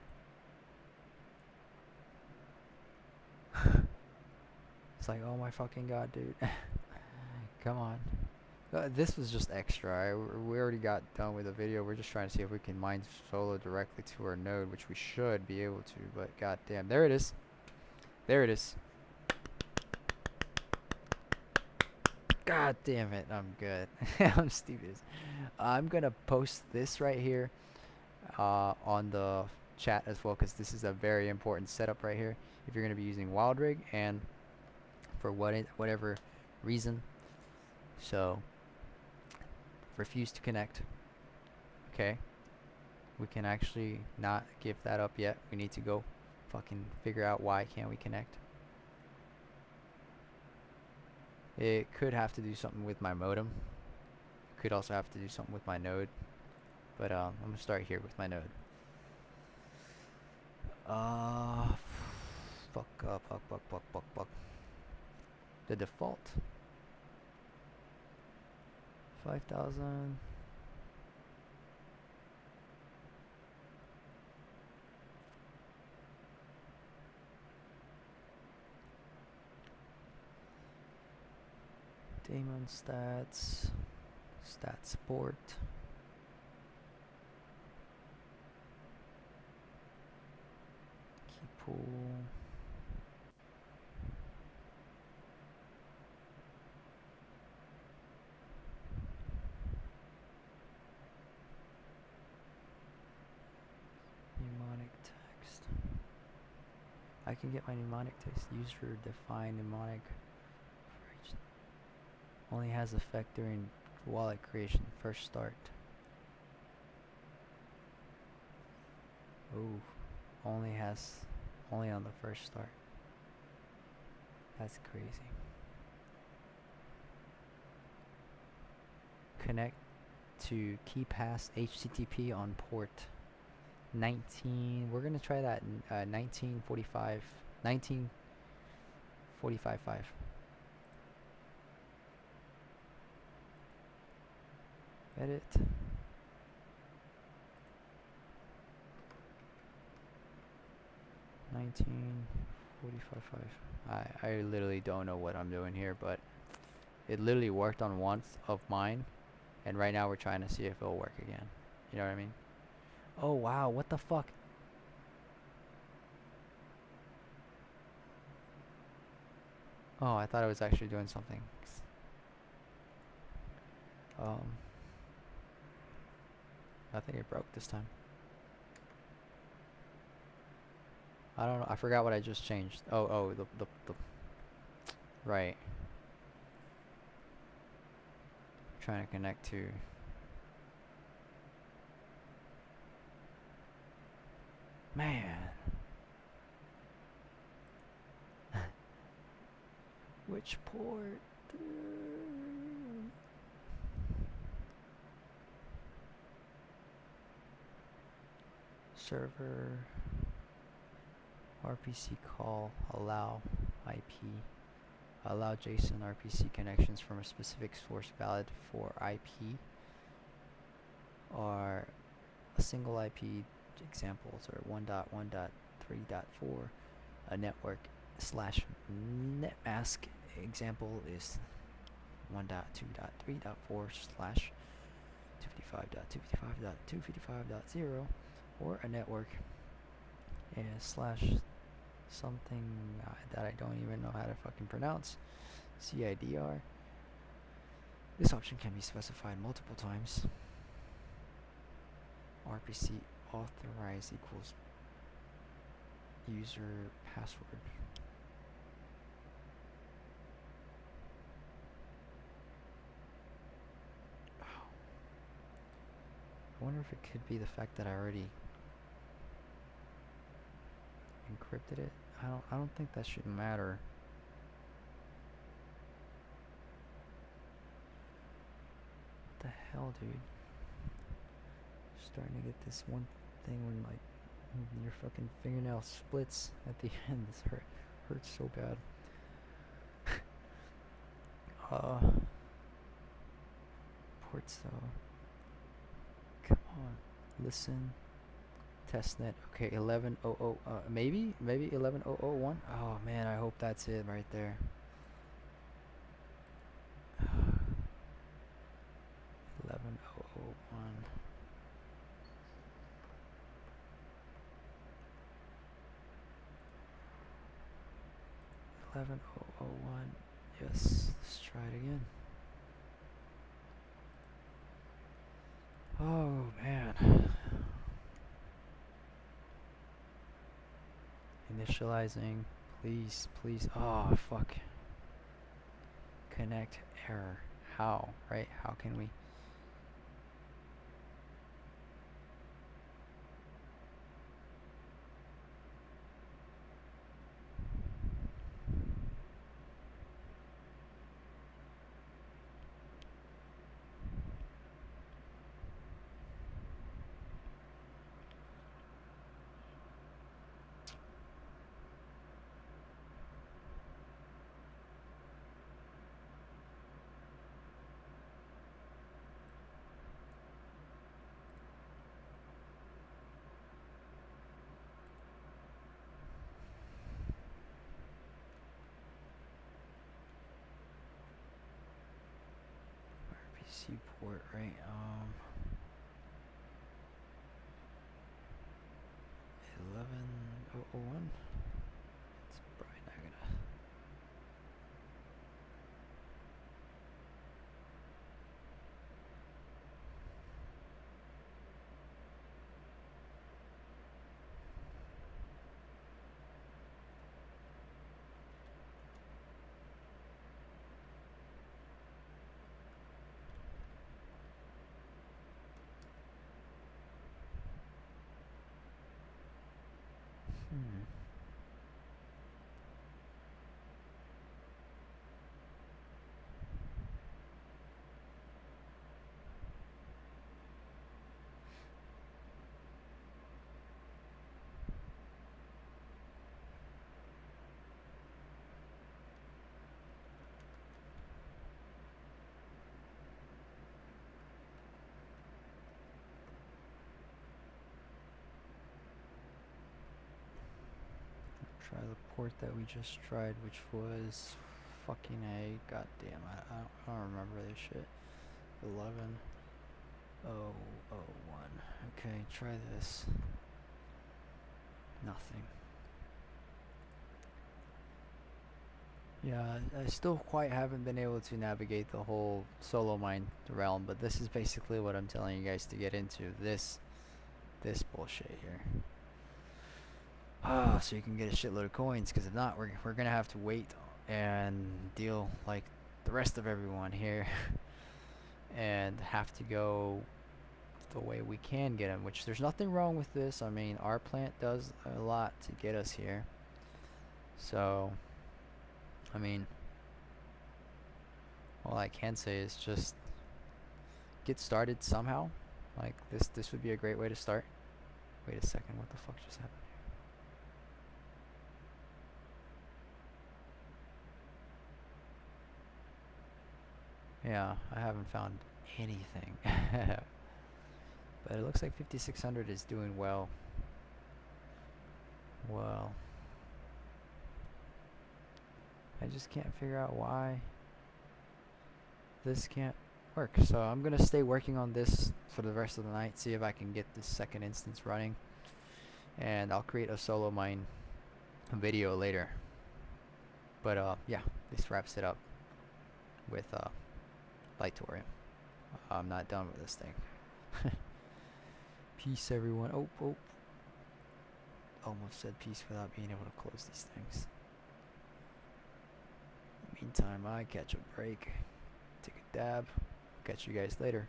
It's like, oh my fucking god, dude. Come on. This was just extra. We already got done with the video. We're just trying to see if we can mine solo directly to our node, which we should be able to, but goddamn. There it is. There it is. God damn it. I'm good. I'm stupid. I'm going to post this right here on the chat as well, because this is a very important setup right here. If you're going to be using WildRig and for whatever reason. So, refuse to connect. Okay. We can actually not give that up yet. We need to go fucking figure out why can't we connect. It could have to do something with my modem. Could also have to do something with my node. But I'm gonna start here with my node. Fuck. The default 5,000. Daemon stats, stat support. Key pool. Mnemonic text. I can get my mnemonic text. User defined mnemonic. Only has effect during wallet creation. First start. Ooh. Only on the first start. That's crazy. Connect to KeyPass HTTP on port 19. We're gonna try that in 1945. 1945.5. Edit. I literally don't know what I'm doing here, but it literally worked on one of mine, and right now we're trying to see if it'll work again. You know what I mean? Oh wow, what the fuck? Oh, I thought I was actually doing something. I think it broke this time. I don't know. I forgot what I just changed. Oh, the right. Trying to connect to. Man. Which port? Server. RPC call. Allow IP. Allow JSON RPC connections from a specific source valid for IP. Or a single IP examples are 1.1.3.4. A network /netmask example is 1.2.3.4/255.255.255.0, or a network slash something that I don't even know how to fucking pronounce, CIDR. This option can be specified multiple times. RPC authorize equals user password. I wonder if it could be the fact that I already encrypted it. I don't think that should matter. What the hell, dude? Starting to get this one thing when like your fucking fingernail splits at the end. This hurts so bad. Ports though. Come on, listen. Testnet. Okay, 1100. Maybe 11001. Oh man, I hope that's it right there. 11001. 11001. Yes, let's try it again. Oh man. Initializing. Please, please. Oh fuck. Connect error. How? Right? How can we? RPC port, right? 11001. It's probably not gonna. Try the port that we just tried, which was fucking A. Goddamn, I don't remember this shit. 11001. Okay, try this. Nothing. Yeah, I still quite haven't been able to navigate the whole solo mine realm, but this is basically what I'm telling you guys to get into. This bullshit here. So you can get a shitload of coins, because if not, we're gonna have to wait and deal like the rest of everyone here and have to go the way we can get them, which there's nothing wrong with this. I mean, our plant does a lot to get us here, so I mean, all I can say is just get started somehow. Like this would be a great way to start. Wait a second, what the fuck just happened here? Yeah, I haven't found anything. But it looks like 5600 is doing well. Well, I just can't figure out why this can't work. So I'm gonna stay working on this for the rest of the night, see if I can get this second instance running, and I'll create a solo mine video later. But yeah, this wraps it up with Litoreum. I'm not done with this thing. Peace, everyone. Oh, almost said peace without being able to close these things. Meantime, I catch a break, take a dab. Catch you guys later.